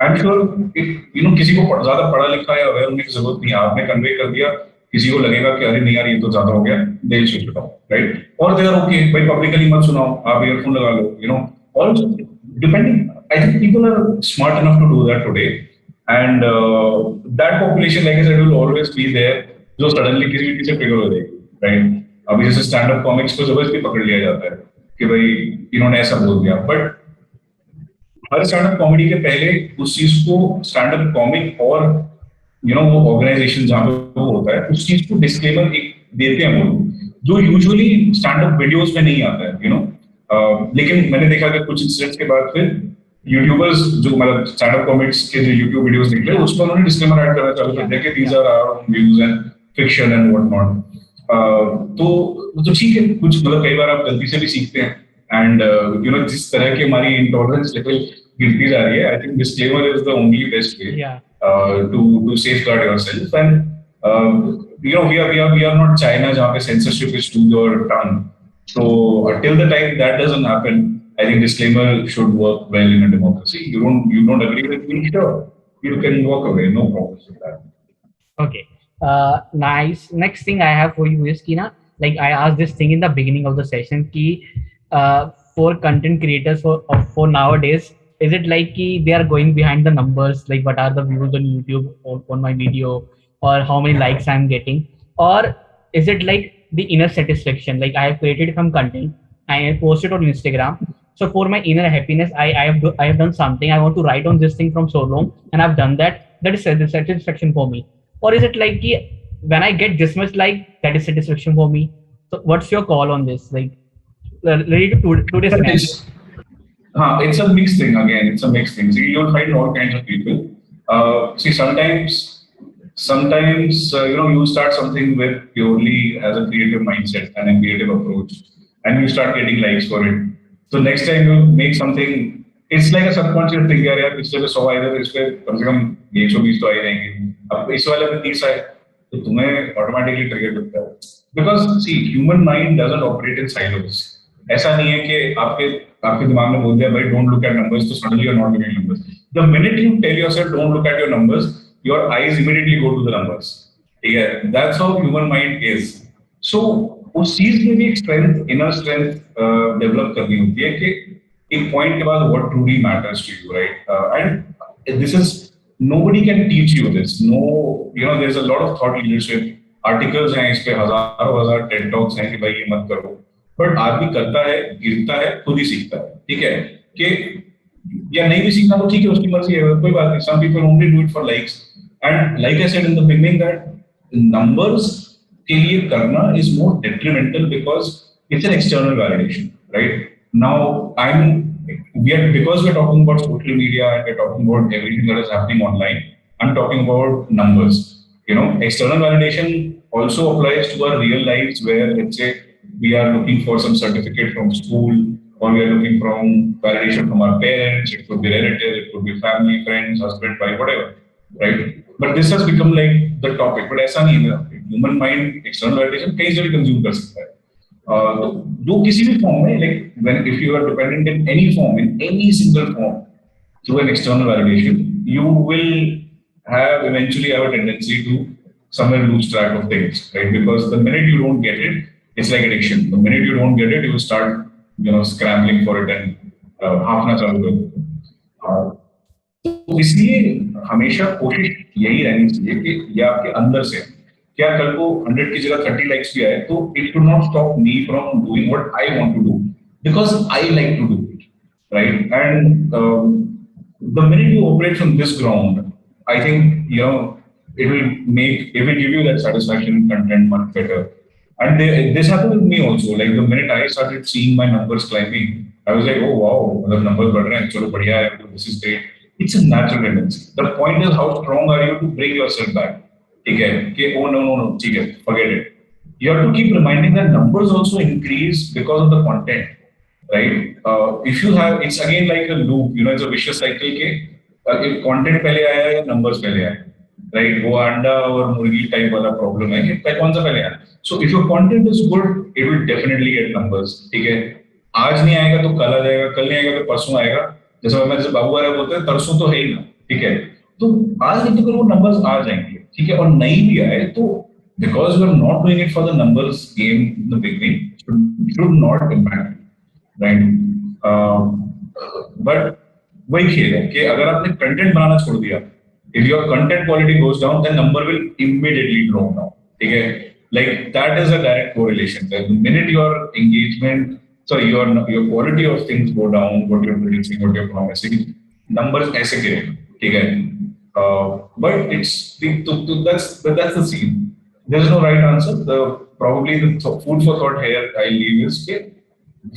I'm sure किसी को ज्यादा पढ़ा लिखा या अवेयर होने की जरूरत नहीं है, आपने कन्वे कर दिया, किसी को लगेगा कि अरे नहीं यार ये तो ज्यादा हो गया, they switch it off, right? और दे आर ओके, भाई पब्लिकली मत सुनाओ, आप ईयरफोन लगा लो, also depending, I think people are smart enough to do that today, and that population, like I said, will always be there, जो suddenly किसी भी चीज से ट्रिगर हो जाएगी, राइट? अभी जैसे स्टैंड अप कॉमिक्स को जबरदस्ती पकड़ लिया जाता है कि भाई इन्होंने ऐसा बोल दिया, but her stand up comedy के पहले उस चीज को स्टैंड अप कॉमिक और वो ऑर्गेनाइजेशन जहां पे वो होता है, उस चीज को डिस्क्लेमर एक देते हैं वो लोग, जो यूजुअली स्टैंड अप वीडियोस में नहीं आता है, लेकिन मैंने देखा कि कुछ इंसिडेंट्स के बाद फिर यूट्यूबर्स जो मतलब स्टैंड अप कॉमिक्स के जो यूट्यूब वीडियोस निकले, उसमें उन्होंने डिस्क्लेमर ऐड करना चालू कर दिया कि these are our views and fiction and what not. तो ठीक है, कुछ मतलब कई बार आप गलती से भी सीखते हैं, एंड जिस तरह की हमारी इंटॉलरेंस लेवल गिरती जा रही है, I think disclaimer is the only best way to safeguard yourself, and we are not China जहाँ पे censorship is to your tongue. So till the time that doesn't happen, I think disclaimer should work well in a democracy. You don't agree with me, sure, you can walk away, no problems with that. Okay, nice. Next thing I have for you is Kina, like I asked this thing in the beginning of the session, ki for content creators for nowadays, is it like they are going behind the numbers, like what are the views on YouTube on my video, or how many likes I'm getting, or is it like the inner satisfaction, like I have created some content, I have posted on Instagram, so for my inner happiness, I have done something, I want to write on this thing from so long, and I've done that, that is satisfaction for me? Or is it like when I get this much like, that is satisfaction for me? So what's your call on this, like related to this match? It's a mixed thing again. It's a mixed thing. See, you'll find all kinds of people. See, sometimes you start something with purely as a creative mindset and a creative approach, and you start getting likes for it. So next time you make something, it's like a subconscious thing. यार पिछले पे 100 आए थे, इस पे कम से कम 120 तो आ ही जाएंगे. अब इस वाले पे 30 आए, तो तुम्हें automatically trigger करता है. Because see, human mind doesn't operate in silos. ऐसा नहीं है कि आपके दिमाग में बोल दिया भाई डोंट लुक एट नंबर्स, तो suddenly you are not looking at numbers. The minute you tell yourself don't look at your numbers, your eyes immediately go to the numbers. ठीक है, that's how human mind is. So उस चीज में भी एक strength, inner strength develop करनी होती है कि एक पॉइंट के बाद what truly matters to you, right? And this is, nobody can teach you this. No, there's a lot of thought leadership articles हैं इस पे, हजार TED talks हैं कि भाई ये मत करो, बट आदमी करता है, गिरता है, खुद ही सीखता है. ठीक है, कि या नहीं भी सीखना तो ठीक है, उसकी मर्जी है, कोई बात नहीं. Some people only do it for likes, and like I said in the beginning that numbers के लिए करना is more detrimental because it's an external validation, right? Now because we're talking about social media and we're talking about everything that is happening online, I'm talking about numbers. External validation also applies to our real lives, where let's say we are looking for some certificate from school, or we are looking from validation from our parents. It could be relatives, it could be family, friends, husband, wife, whatever, right? But this has become like the topic. But ऐसा नहीं है, human mind external validation कहीं से भी consume कर सकता है. जो किसी भी फॉर्म में, like if you are dependent in any form, in any single form, through an external validation, you will eventually have a tendency to somewhere lose track of things, right? Because the minute you don't get it, it's like addiction. The minute you don't get it, you will start, scrambling for it and हाँफना चालू कर दो. तो इसलिए हमेशा कोशिश यही रहनी चाहिए कि ये आपके अंदर से, क्या कल को 100 की जगह 30 लाइक्स भी आए, तो it should not stop me from doing what I want to do, because I like to do it, right? And the minute you operate from this ground, I think it will give you that satisfaction in content much better. And this happened with me also. Like the minute I started seeing my numbers climbing, I was like, oh wow, the numbers बढ़ रहे हैं, चलो बढ़िया है, this is great. It's a natural tendency. The point is, how strong are you to bring yourself back? ठीक है, कि oh no, ठीक है, forget it. You have to keep reminding that numbers also increase because of the content, right? If you have, it's again like a loop, it's a vicious cycle. के if content पहले आया या numbers पहले आए, right? वो अंडा और मुर्गी टाइप वाला प्रॉब्लम है कि कौन सा पहले आया. So if your content is good, it will definitely get numbers. ठीक है, आज नहीं आएगा तो कल आ जाएगा, कल नहीं आएगा तो परसों आएगा. जैसे बाबू वाला बोलते हैं, तरसों तो है ही ना. ठीक है, तो आज नहीं तो कल वो नंबर्स आ जाएंगे. ठीक है, और नहीं भी आए तो because we are not doing it for the numbers game in the beginning, should not impact, right? But वही खेल है कि अगर आपने कंटेंट बनाना छोड़ दिया, if your content quality goes down, then number will immediately drop down. ठीक है, like that is a direct correlation. The minute your engagement, sorry, your quality of things go down, what you're producing, what you're promising, numbers ऐसे गिरेंगे. ठीक है, but that's the scene. There's no right answer. Probably the food for thought here I leave is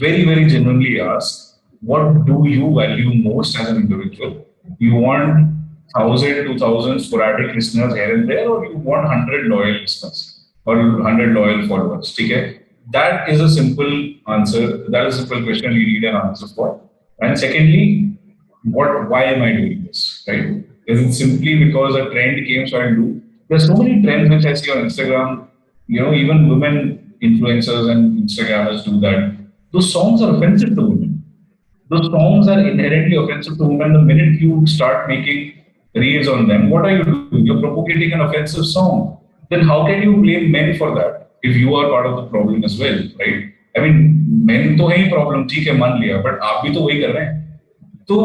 very, very genuinely ask, what do you value most as an individual? You want 1,000, 2,000 sporadic listeners here and there, or you want 100 loyal listeners or 100 loyal followers? Okay? That is a simple answer. That is a simple question you need an answer for. And secondly, why am I doing this? Right? Is it simply because a trend came, so I do? There's so many trends which I see on Instagram. Even women influencers and Instagrammers do that. Those songs are offensive to women. Those songs are inherently offensive to women. The minute you start making reels on them, what are you doing? You're propagating an offensive song. Then how can you blame men for that if you are part of the problem as well, right? I mean, men तो है ही problem, ठीक है, मान लिया, but आप भी तो वही कर रहे हैं. तो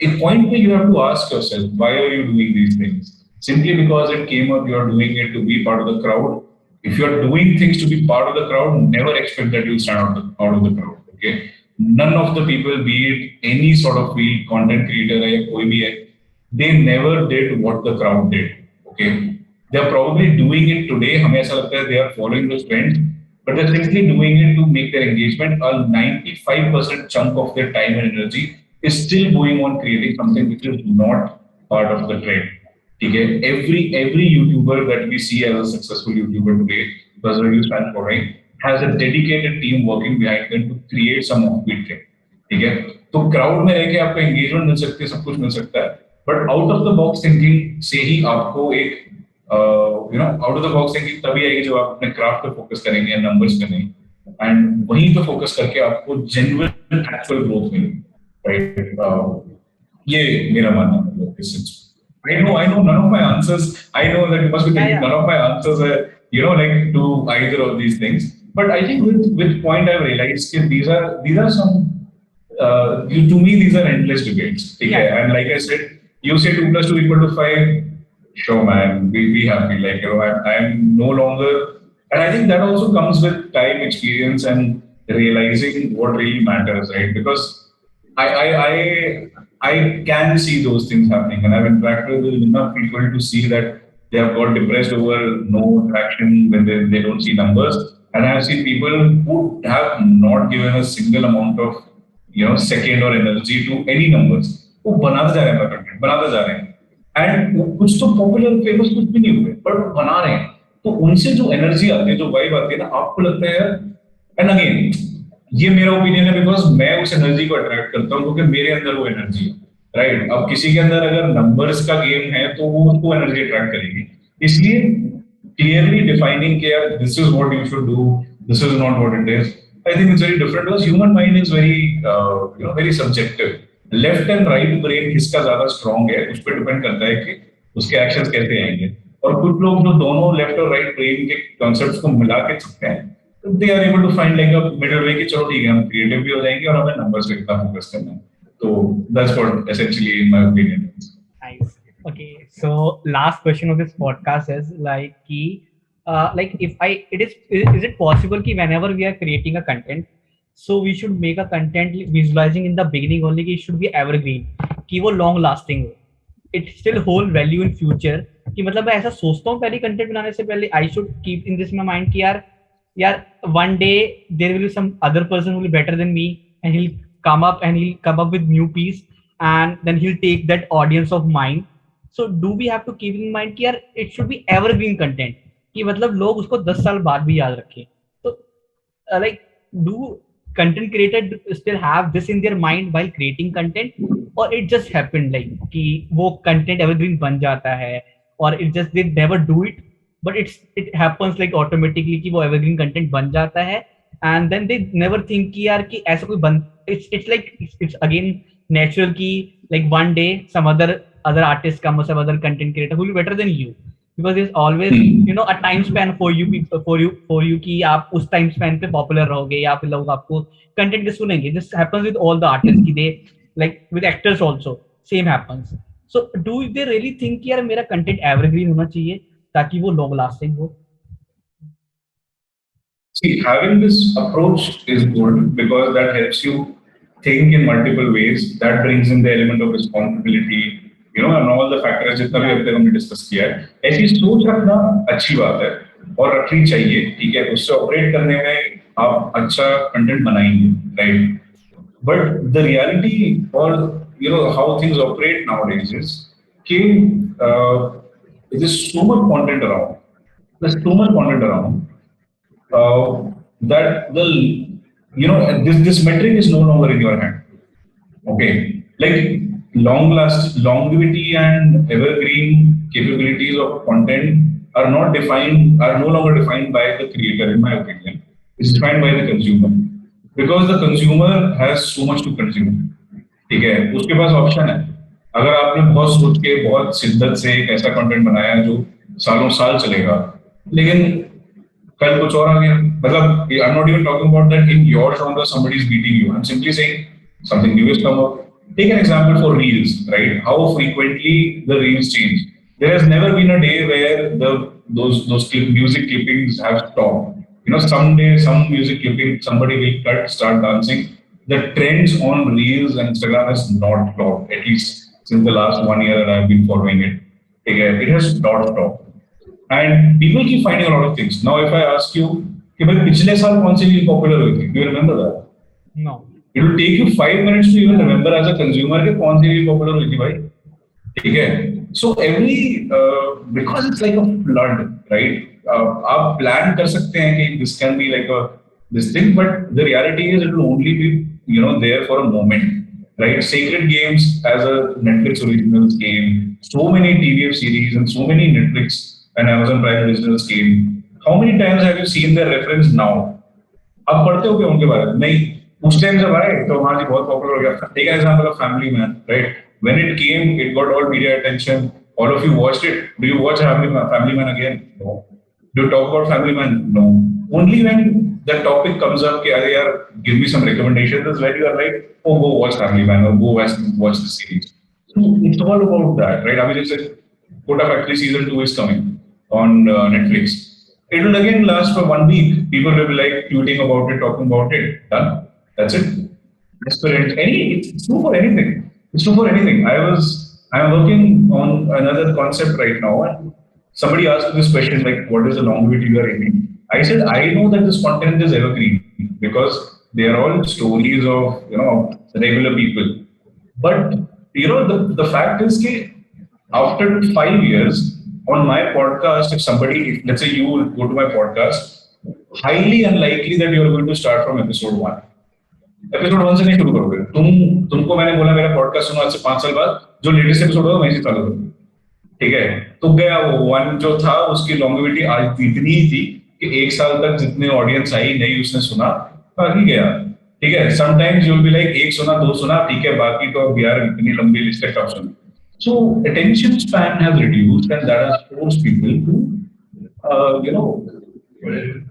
एक point पे you have to ask yourself, why are you doing these things? Simply because it came up, you're doing it to be part of the crowd. If you're doing things to be part of the crowd, never expect that you'll stand out of the crowd. Okay? None of the people, be it any sort of field, content creator है, कोई भी है, they never did what the crowd did. Okay? They're probably doing it today. हमें ऐसा लगता है they are following those trends, but they're simply doing it to make their engagement. A 95% chunk of their time and energy is still going on creating something which is not part of the trend. Okay, every YouTuber that we see as a successful YouTuber today, because the views fan following, has a dedicated team working behind them to create some offbeat thing. ठीक है, तो crowd में रह के आपको engagement मिल सकती है, सब कुछ मिल सकता है, but out of the box thinking से ही आपको एक out of the box thinking तभी आएगी जब आप अपने craft पे focus करेंगे या numbers पे नहीं, and वहीं पे focus करके आपको genuine actual growth मिलेगी, right? ये मेरा मानना है इस चीज. I know none of my answers. I know that you must be thinking none of my answers are, like to either of these things. But I think with point I've realized that these are some, to me these are endless debates. Okay? And like I said, you say 2 + 2 = 5. Sure, man, be happy. Like I'm no longer, and I think that also comes with time, experience, and realizing what really matters, right? Because I can see those things happening, and I've interacted with enough people to see that they have got depressed over no traction when they don't see numbers. And I have seen people who have not given a single amount of second or energy to any numbers. वो बनाते जा रहे हैं content, बनाते जा रहे हैं, and कुछ तो पॉपुलर फेमस कुछ भी नहीं हुए, बट बना रहे हैं. तो उनसे जो एनर्जी आती है, जो वाइब आती है ना, आपको लगता है. एंड अगेन, ये मेरा ओपिनियन है, बिकॉज मैं उस एनर्जी को अट्रैक्ट करता हूँ क्योंकि मेरे अंदर वो एनर्जी है, राइट? अब किसी के अंदर अगर नंबर्स का गेम है तो वो उसको एनर्जी अट्रैक्ट करेगी. इसलिए क्लियरली डिफाइनिंग कि यार this is what you should do, this is not what it is, I think it's very different, because human mind is very very subjective. Left and right brain किसका ज्यादा strong है उस पर depend करता है कि उसके एक्शंस कैसे आएंगे. और कुछ लोग जो दोनों लेफ्ट और राइट ब्रेन के कॉन्सेप्ट्स को मिला के चुके हैं, they are able to find like a middle way कि चलो ठीक है, हम क्रिएटिव भी हो जाएंगे और हमें नंबर्स पे इतना फोकस करना है. तो that's what essentially in my opinion is. Nice. Okay, so last question of this podcast is like कि like is it possible कि whenever we are creating a content, so we should make a content visualizing in the beginning only कि it should be evergreen, कि वो long lasting हो. It still hold value in future, कि मतलब मैं ऐसा सोचता हूँ पहले कंटेंट बनाने से पहले I should keep in this my mind कि यार one day there will be some other person who will be better than me, and he'll come up with new piece, and then he'll take that audience of mine. So do we have to keep in mind कि यार it should be evergreen content, कि मतलब लोग उसको 10 साल बाद भी याद रखें. तो like, do content creator still have this in their mind while creating content, or it just happened like कि वो content evergreen बन जाता है, or it just they never do it, but it happens like automatically कि वो evergreen content बन जाता है, and then they never think कि यार कि ऐसा कोई बन, it's like it's again natural कि like one day some other artist come or some other content creator who will be better than you, because there's always a time span for you कि आप उस time span पे popular रहोगे या फिर लोग आपको content के सुनेंगे. This happens with all the artists कि they like with actors also same happens. So do they really think कि यार मेरा content evergreen होना चाहिए ताकि वो long lasting हो? See, having this approach is good because that helps you think in multiple ways. That brings in the element of responsibility, and all the factors जितना भी अब तक हमने डिस्कस किया है. ऐसी सोच रखना अच्छी बात है और रखनी चाहिए, ठीक है. उससे ऑपरेट करने में आप अच्छा कंटेंट बनाएंगे, right. But the reality, or how things operate nowadays is कि there's so much content around. There's so much content around. That this metric is no longer in your hand. Okay, like longevity and evergreen capabilities of content are no longer defined by the creator, in my opinion. It's defined by the consumer, because the consumer has so much to consume. ठीक है, उसके पास option है. अगर आपने बहुत सोच के बहुत शिद्दत से एक ऐसा कंटेंट बनाया जो सालों साल चलेगा, लेकिन कल कुछ और आ गया, मतलब I'm not even talking about that in your genre somebody is beating you. I'm simply saying something new has come up. Take an example for reels, right? How frequently the reels change. There has never been a day where those music clippings have stopped. Someday some music clipping somebody will cut, start dancing. The trends on reels and Instagram has not stopped, at least since the last 1 year that I've been following it. Again, it has not stopped. And people keep finding a lot of things. Now, if I ask you, कि भाई पिछले साल कौन सी reel popular हुई थी? Do you remember that? No. It will take you 5 minutes to even remember as a consumer कि कौन सी reel popular हुई थी भाई. ठीक है. So because it's like a flood, right? आप plan कर सकते हैं कि this can be like this thing, but the reality is it will only be there for a moment, right? Sacred Games as a Netflix originals game, so many TVF series and so many Netflix and Amazon Prime originals game. How many times have you seen their reference now? आप पढ़ते हो क्या उनके बारे में? नहीं. उस time जब आए तो हाँ जी बहुत पॉपुलर हो गया. Take an example of Family Man, right? When it came, it got all media attention. All of you watched it. Do you watch Family Man again? No. Do you talk about Family Man? No. Only when the topic comes up, कि अरे यार give me some recommendations, that's when you are like, oh go watch Family Man or go watch the series. So it's all about that, right? I mean, it's like Kota Factory season 2 is coming on Netflix. It will again last for 1 week. People will be like tweeting about it, talking about it. Done. That's it. It's true for anything. It's true for anything. I'm working on another concept right now, and somebody asked me this question like, what is the longevity you are aiming? I said, I know that this content is evergreen because they are all stories of regular people. But the fact is that after 5 years, on my podcast, if let's say you go to my podcast, highly unlikely that you are going to start from episode 1. Episode 1 से नहीं शुरू करोगे. तुमको मैंने बोला मेरा podcast सुनो आज से 5 साल बाद, जो लेटेस्ट एपिसोड होगा वहीं से चालू करो. ठीक है, तो गया वो 1 जो था उसकी लॉन्गेविटी आज इतनी ही थी कि 1 साल तक जितने ऑडियंस आई नहीं उसने सुना, बाकी गया. ठीक है, sometimes you will be like 1 सुना 2 सुना, ठीक है, बाकी तो अब यार इतनी लंबी लिस्ट है कब सुनो. So attention span has reduced, and that has forced people to,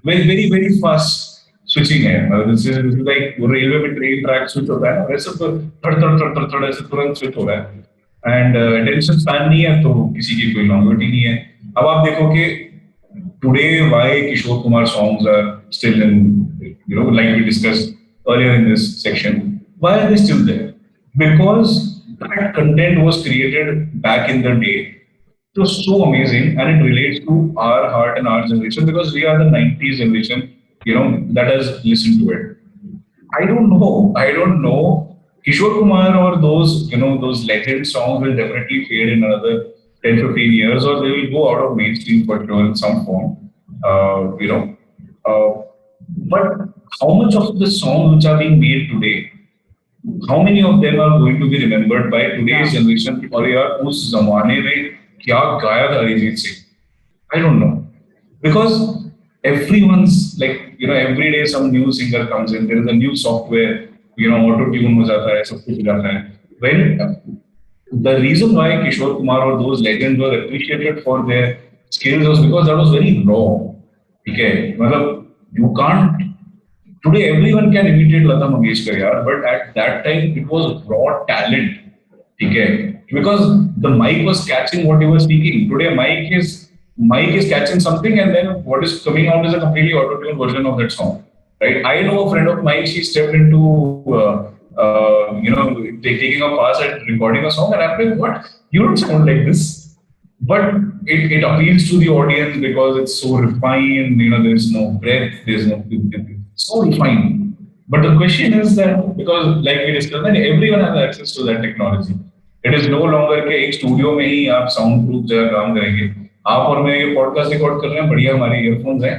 very very very fast switching है. This is like रेलवे में ट्रेन ट्रैक स्विच होता है, वैसे तो थड़ ऐसे तुरंत स्विच हो रहा है. एंड attention span नहीं है तो किसी की कोई longevity नहीं है. अब आप देखो कि today why Kishore Kumar songs are still in, like we discussed earlier in this section, why are they still there? Because that content was created back in the day. It was so amazing, and it relates to our heart and our generation because we are the 90s generation, that has listened to it. I don't know. I don't know. Kishore Kumar or those, those legend songs will definitely fade in another 10, 15 years, or they will go out of mainstream for sure in some form. Uh, you know, uh, but how much of the songs which are being made today, how many of them are going to be remembered by today's Yeah. generation? और यार उस जमाने में क्या गाया था Arijit Singh? I don't know. Because everyone's like, every day some new singer comes in, there is a new software, auto tune हो जाता है, सब कुछ हो जाता है. When the reason why Kishore Kumar or those legends were appreciated for their skills was because that was very raw. Okay, मतलब you can't. Today everyone can imitate Lata Mangeshkar, yaar, but at that time it was raw talent. Okay, because the mic was catching what he was speaking. Today mic is catching something, and then what is coming out is a completely auto-tuned version of that song. Right? I know a friend of mine. She stepped into taking a pass at recording a song, and I'm like, what? You don't sound like this. But it appeals to the audience because it's so refined. There's no breath, there's no so refined. But the question is that because, like we discussed, that everyone has access to that technology. It is no longer कि एक studio में ही आप sound proof जगह काम करेंगे. आप और मैं ये पॉडकास्ट रिकॉर्ड कर रहे हैं, बढ़िया हमारे ईयरफोन्स हैं,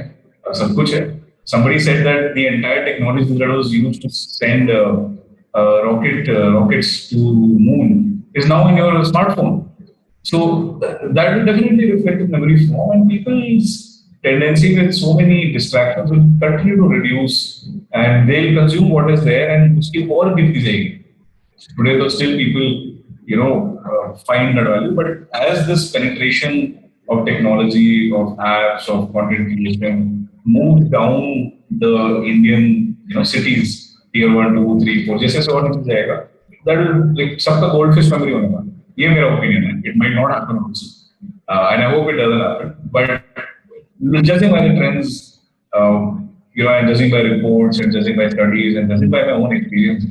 सब कुछ है. Somebody said that the entire technology that was used to send rockets to moon is now in your smartphone. So that will definitely reflect in memory form, and people's tendency with so many distractions will continue to reduce, and they'll consume what is there, and uski और गिरती जाएगी. Today, though, still people, find that value. But as this penetration of technology, of apps, of content creation moved down the Indian, cities, tier 1, 2, 3, 4, जैसे से और नीचे जाएगा, that will like सबका goldfish memory होने वाला. ये मेरा opinion है. It might not happen also, and I hope it doesn't happen. But judging by the trends, and judging by reports and judging by studies and judging by my own experience,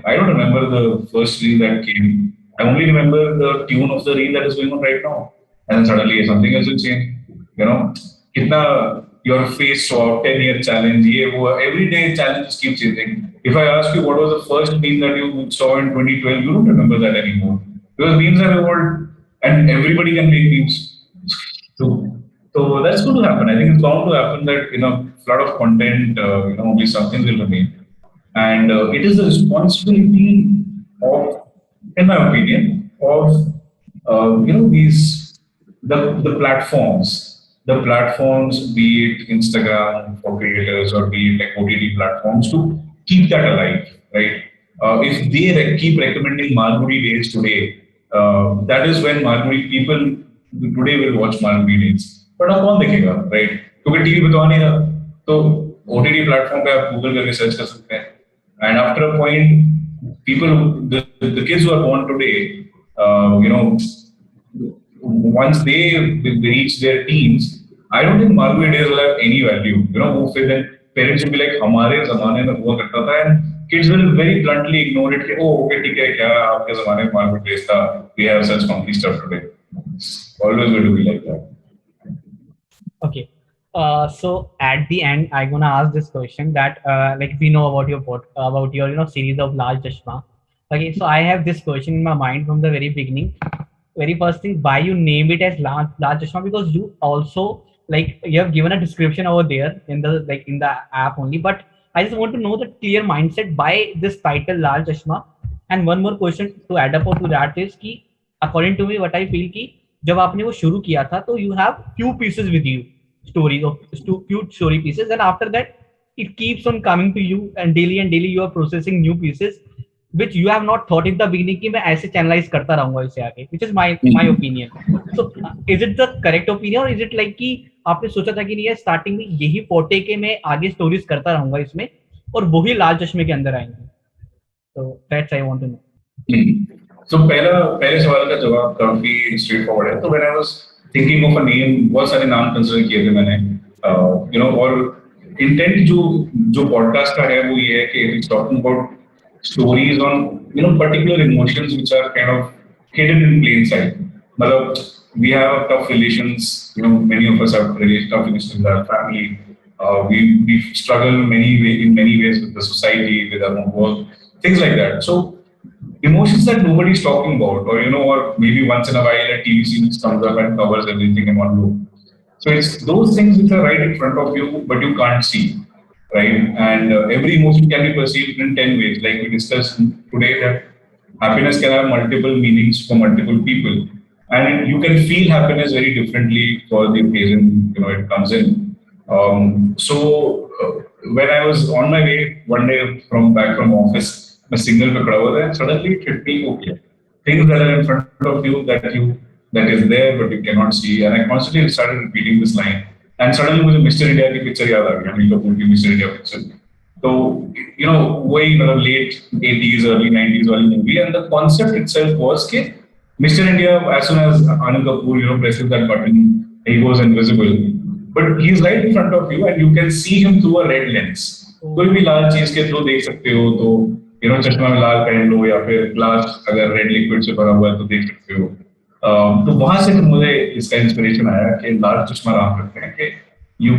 I don't remember the first reel that came. I only remember the tune of the reel that is going on right now. And then suddenly something else will change. Kitna your face saw 10-year challenge, every day challenges keep changing. If I ask you what was the first meme that you saw in 2012, you don't remember that anymore. Because memes have evolved and everybody can make memes. So, so that's going to happen. I think it's bound to happen that, flood of content, only something will remain. And it is the responsibility of, in my opinion, of these the platforms, be it Instagram for creators or be it like OTT platforms, to keep that alive, right? If they keep recommending Malgudi Days today, that is when Malgudi people today will watch Malgudi Days. But अब कौन देखेगा, right? क्योंकि TV पे तो आ नहीं रहा, तो OTT platform पे आप गूगल करके सर्च कर सकते हैं. And after a point, the kids who are born today, once they reach their teens, I don't think Malgudi Days will have any value. Wo फिर then parents will be like, हमारे ज़माने में हुआ करता था, and kids will very bluntly ignore it. Oh, okay, ठीक है, क्या आपके ज़माने में Malgudi Days था? We have such funky stuff today. It's always going to be like that. Okay. So at the end, I'm gonna ask this question that like we know about your series of Lal Chashma. Okay, so I have this question in my mind from the very beginning. Very first thing, why you name it as Lal Chashma? Because you also you have given a description over there in the app only. But I just want to know the clear mindset by this title Lal Chashma. And one more question to add up to that is कि according to me, what I feel कि जब आपने वो शुरू किया था तो you have few pieces with you. Stories of few story pieces, and after that it keeps on coming to you, and daily you are processing new pieces which you have not thought in the beginning कि मैं ऐसे channelize करता रहूंगा इसे आगे, which is my opinion. So is it the correct opinion or is it like कि आपने सोचा था कि नहीं स्टार्टिंग में यही पोटे के मैं आगे स्टोरीज करता रहूंगा इसमें और वही लाल चश्मे के अंदर आएंगे? So that's I want to know. So पहले सवाल का जवाब काफी स्ट्रेट फॉरवर्ड है. तो when I was thinking of a name, बहुत सारे नाम कंसिडर किए थे मैंने, और इंटेंट जो पॉडकास्ट का है वो ये है कि it's talking about stories on particular emotions which are kind of hidden in plain sight. Matlab, we have tough relations. Many of us have really tough relations with our family. We struggle in many ways with the society, with our own work, things like that. So emotions that nobody's talking about, or maybe once in a while a TV series comes up and covers everything in one go. So it's those things which are right in front of you, but you can't see, right? And every emotion can be perceived in 10 ways. Like we discussed today, that happiness can have multiple meanings for multiple people. And you can feel happiness very differently for the occasion, it comes in. When I was on my way one day back from office, my signal pakda hua tha, and suddenly it hit me, okay, things that are in front of you that is there but you cannot see. And I constantly started repeating this line. And suddenly मुझे mister India की picture याद आ गई, अनिल कपूर की mister India picture. तो वही मतलब late 80s early 90s वाली movie, and the concept itself was कि Mr. India, as soon as Anil Kapoor presses that button, he goes invisible. But he's right in front of you and you can see him through a red lens. कोई भी लाल चीज के through देख सकते हो, तो चश्मा में लाल पहन लो या फिर ग्लास अगर रेड लिक्विड से भरा हुआ है तो देख सकते हो. तो वहां से मुझे इसका इंस्पिरेशन आया कि लाल चश्मा राम रखते हैं कि you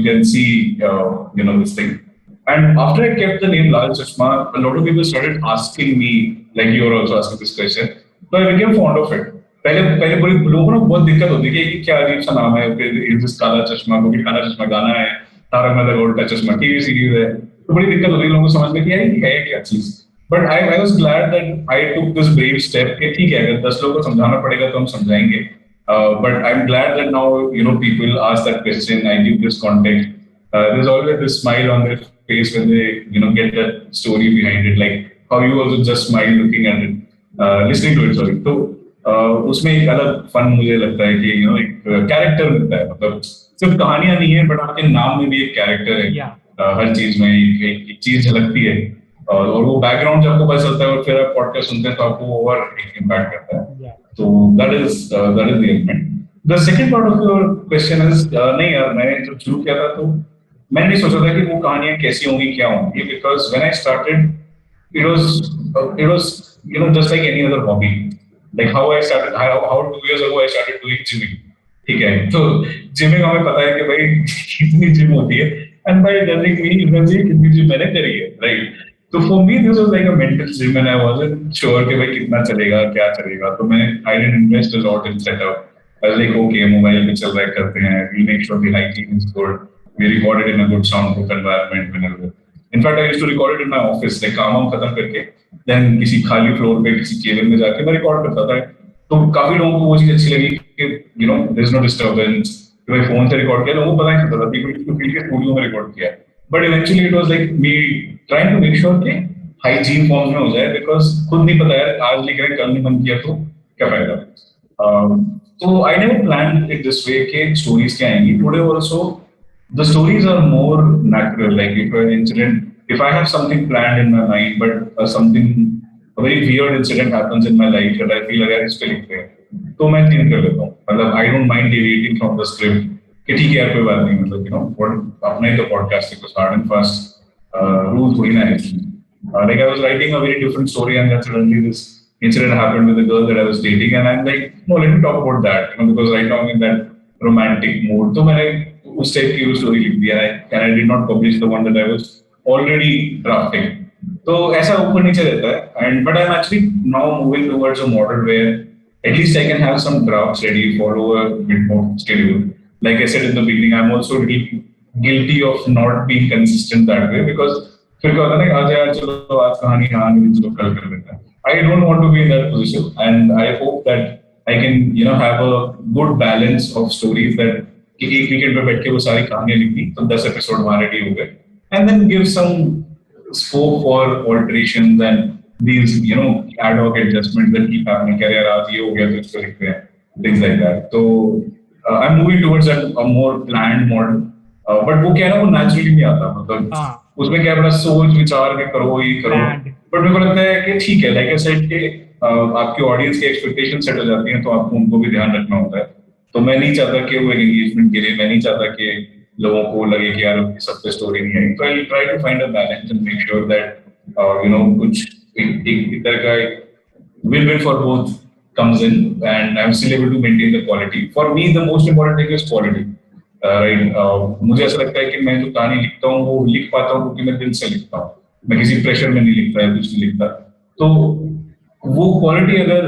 can see this thing. And after I kept the name Lal Chashma, a lot of people started asking me, like you are also asking this question. So I became fond of it. पहले बड़ी लोगों को बहुत दिक्कत होती है कि क्या अजीब सा नाम है, फिर काला चश्मा, क्योंकि काला चश्मा गाना है, तारक मेहता का उल्टा चश्मा टीवी सीरीज है, तो बड़ी दिक्कत होती है लोगों को समझ में कि यार ये है क्या चीज. But I was glad that I took this brave step कि ठीक है, अगर 10 लोगों को समझाना पड़ेगा तो हम समझाएंगे. But I'm glad that now people ask that question. I give this context. There's always this smile on their face when they get that story behind it, like how you also just smile looking at it, listening to it. Sorry. तो उसमें एक अलग fun मुझे लगता है कि एक character मिलता है. मतलब सिर्फ कहानियां नहीं है, बट आपके नाम में भी एक कैरेक्टर है. हर चीज में एक चीज झलकती है, और वो बैकग्राउंड जब आपको पता चलता है और फिर आप पॉडकास्ट सुनते हैं तो आपको और एक इम्पैक्ट करता है. So that is the element. The second part of your question is नहीं यार, मैंने जब शुरू किया था तो मैंने नहीं सोचा था कि वो कहानियां कैसी होंगी, क्या होंगी, because when I started it was just like any other hobby. Like how 2 years ago I started doing gymming. ठीक है, तो जिमिंग हमें पता है कि भाई कितनी जिम होती है, and by judging me you can see कितनी जिम मैंने करी है, right? So for me this was like a mental gym and I wasn't sure कि भाई कितना चलेगा, क्या चलेगा. तो मैं I didn't invest a lot in setup. I was like okay, mobile पे चल रहा है, करते हैं, we make sure the hygiene is good, we record it in a good soundproof environment whenever. In fact I used to record it in my office, like काम खत्म करके then किसी खाली फ्लोर पे किसी केबिन में जाके मैं रिकॉर्ड करता था. तो काफी लोगों को वो चीज अच्छी लगी कि there is no disturbance. मैं फोन से रिकॉर्ड किया, लोगों को पता नहीं चलता था, people used to feel कि स्टूडियो में रिकॉर्ड किया. But eventually it was like me trying to make sure कि hygiene form में हो जाए, because खुद नहीं पता है आज लिख रहे कल नहीं मन किया तो क्या फायदा. So I never planned it this way कि stories क्या आएंगी. Today also the stories are more natural. Like if I have something planned in my mind, but a very weird incident happens in my life that I feel like it's feeling fair, तो मैं change कर लेता हूँ. मतलब I don't mind deviating from the script. कि ठीक है यार कोई बात नहीं, मतलब अपना ही तो पॉडकास्ट है, कुछ हार्ड एंड फास्ट रूल थोड़ी ना है. Like I was writing a very different story and then suddenly this incident happened with the girl that I was dating and I'm like, no, let me talk about that, because right now I'm in that romantic mood. तो मैंने उस type की story लिख दी and I did not publish the one that I was already drafting. तो ऐसा ऊपर नीचे रहता है. But I'm actually now moving towards a model where at least I can have some drafts ready, follow a bit more schedule. Like I said in the beginning, I'm also really guilty of not being consistent that way, because फिर क्या होता है ना, आज यार चलो आज कहानी चलो कल कर लेते हैं. I don't want to be in that position, and I hope that I can have a good balance of stories that कि एक वीकेंड पे बैठ के वो सारी कहानियां लिख दी तो 10 एपिसोड वहां रेडी हो गए, and then give some scope for alterations and these ad hoc adjustments that keep happening. क्या यार आज ये हो गया तो इसको लिखते हैं, things like that. So I'm moving towards a more planned model, but वो क्या है ना, वो naturally नहीं आता. मतलब उसमें क्या बड़ा सोच विचार के करो ये करो. बट मेरे को लगता है कि ठीक है, लाइक आई सेड कि आपकी ऑडियंस की एक्सपेक्टेशन सेट हो जाती है तो आपको उनको भी ध्यान रखना होता है. तो मैं नहीं चाहता कि वो एक एंगेजमेंट के लिए, मैं नहीं चाहता कि लोगों को लगे कि यार सब पे स्टोरी नहीं आई. तो I try to find a balance and make sure that कुछ एक तरह का win-win for both comes in, and I'm still able to maintain the quality. For me, the most important thing is quality. Right? मुझे ऐसा लगता है कि मैं जो कहानी लिखता हूँ वो लिख पाता हूँ क्योंकि मैं दिल से लिखता हूँ, मैं किसी प्रेशर में नहीं लिखता है, कुछ नहीं लिखता. तो वो क्वालिटी अगर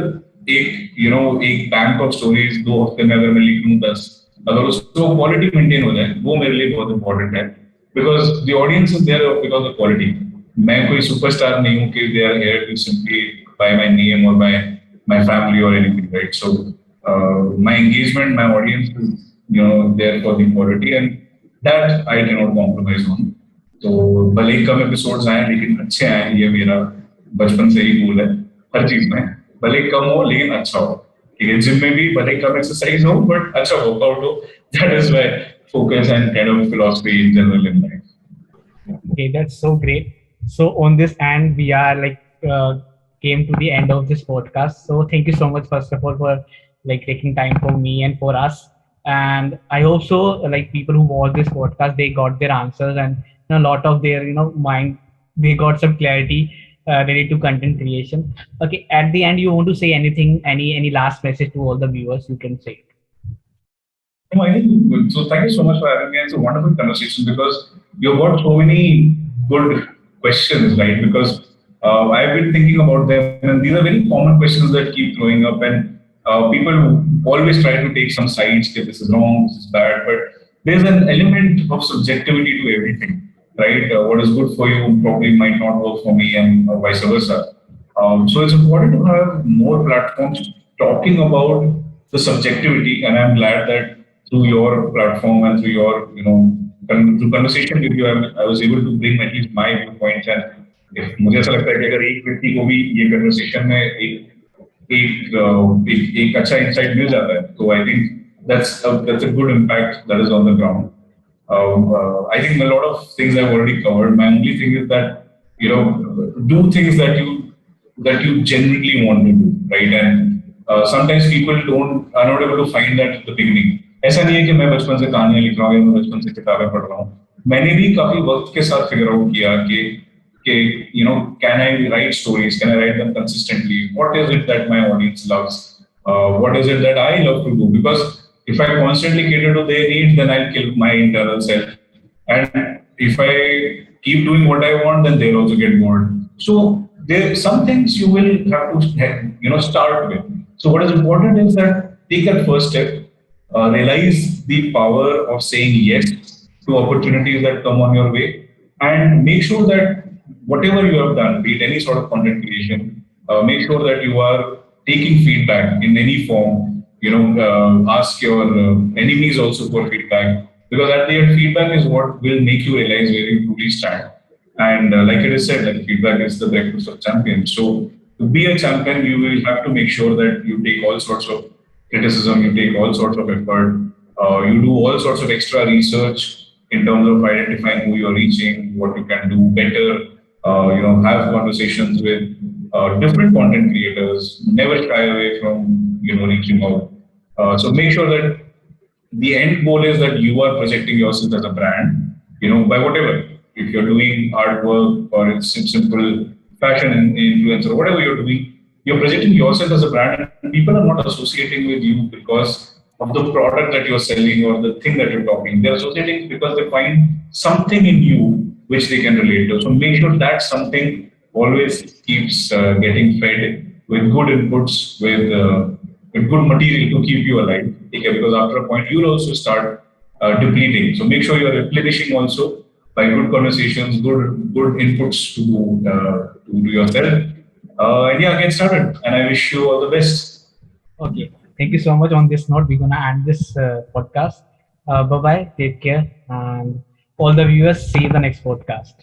एक बैंक ऑफ स्टोरीज 2 हफ्ते में अगर मैं लिख लूँ 10, अगर उसको क्वालिटी मेंटेन हो जाए, वो मेरे लिए बहुत इंपॉर्टेंट है. Because the audience is there because of quality. मैं कोई सुपरस्टार नहीं हूँ कि they are here to simply buy my name और my family or anything, right? So my engagement, my audience is there for the quality, and that I cannot compromise on. तो भले ही कम episodes आए लेकिन अच्छे आए, ये मेरा बचपन से ही गोल है हर चीज में. भले ही कम हो लेकिन अच्छा हो. ठीक है, जिम में भी भले ही कम एक्सरसाइज हो बट अच्छा वर्कआउट हो. That is my focus and kind of philosophy in general in life. Okay, that's so great. So on this end, we are like came to the end of this podcast. So thank you so much first of all for like taking time for me and for us. And I hope so like people who watch this podcast, they got their answers, and a lot of their mind, they got some clarity related to content creation. Okay, at the end, you want to say anything, any last message to all the viewers? You can say it. No, I think so. Thank you so much for having me. It's a wonderful conversation because you've got so many good questions, right? Because I've been thinking about them, and these are very common questions that keep throwing up, and people always try to take some sides. That this is wrong, this is bad, but there's an element of subjectivity to everything, right? What is good for you probably might not work for me, and vice versa. So it's important to have more platforms talking about the subjectivity, and I'm glad that through your platform and through your through conversation with you, I was able to bring at least my viewpoints. And if मुझे ऐसा लगता है कि अगर एक व्यक्ति को भी ये conversation में एक अच्छा insight मिल जाता है, तो I think that's a good impact that is on the ground. I think a lot of things I've already covered. My only thing is that do things that you genuinely want to do, right? And sometimes people are not able to find that at the beginning. ऐसा नहीं है कि मैं बचपन से कहानियां लिख रहा हूँ या मैं बचपन से किताबें पढ़ रहा हूँ. मैंने भी काफी वक्त के साथ फिगर आउट किया कि can I write stories? Can I write them consistently? What is it that my audience loves? What is it that I love to do? Because if I constantly cater to their needs, then I'll kill my internal self. And if I keep doing what I want, then they'll also get bored. So there are some things you will have to start with. So what is important is that take that first step. Realize the power of saying yes to opportunities that come on your way, and make sure that whatever you have done, be it any sort of content creation, make sure that you are taking feedback in any form. Ask your enemies also for feedback, because at the end, feedback is what will make you realize where you truly stand. And like it is said, that feedback is the breakfast of champions. So to be a champion, you will have to make sure that you take all sorts of criticism, you take all sorts of effort, you do all sorts of extra research in terms of identifying who you're reaching, what you can do better, have conversations with different content creators, never shy away from, reaching out. So make sure that the end goal is that you are projecting yourself as a brand, by whatever. If you're doing artwork or it's simple fashion influencer, whatever you're doing, you're projecting yourself as a brand, and people are not associating with you because of the product that you're selling or the thing that you're talking. They're associating because they find something in you which they can relate to. So make sure that something always keeps getting fed with good inputs, with good material to keep you alive. Okay? Because after a point, you'll also start depleting. So make sure you're replenishing also by good conversations, good inputs to yourself. And yeah, get started. And I wish you all the best. Okay. Thank you so much. On this note, we're gonna end this podcast. Bye bye. Take care, and all the viewers, see you in the next podcast.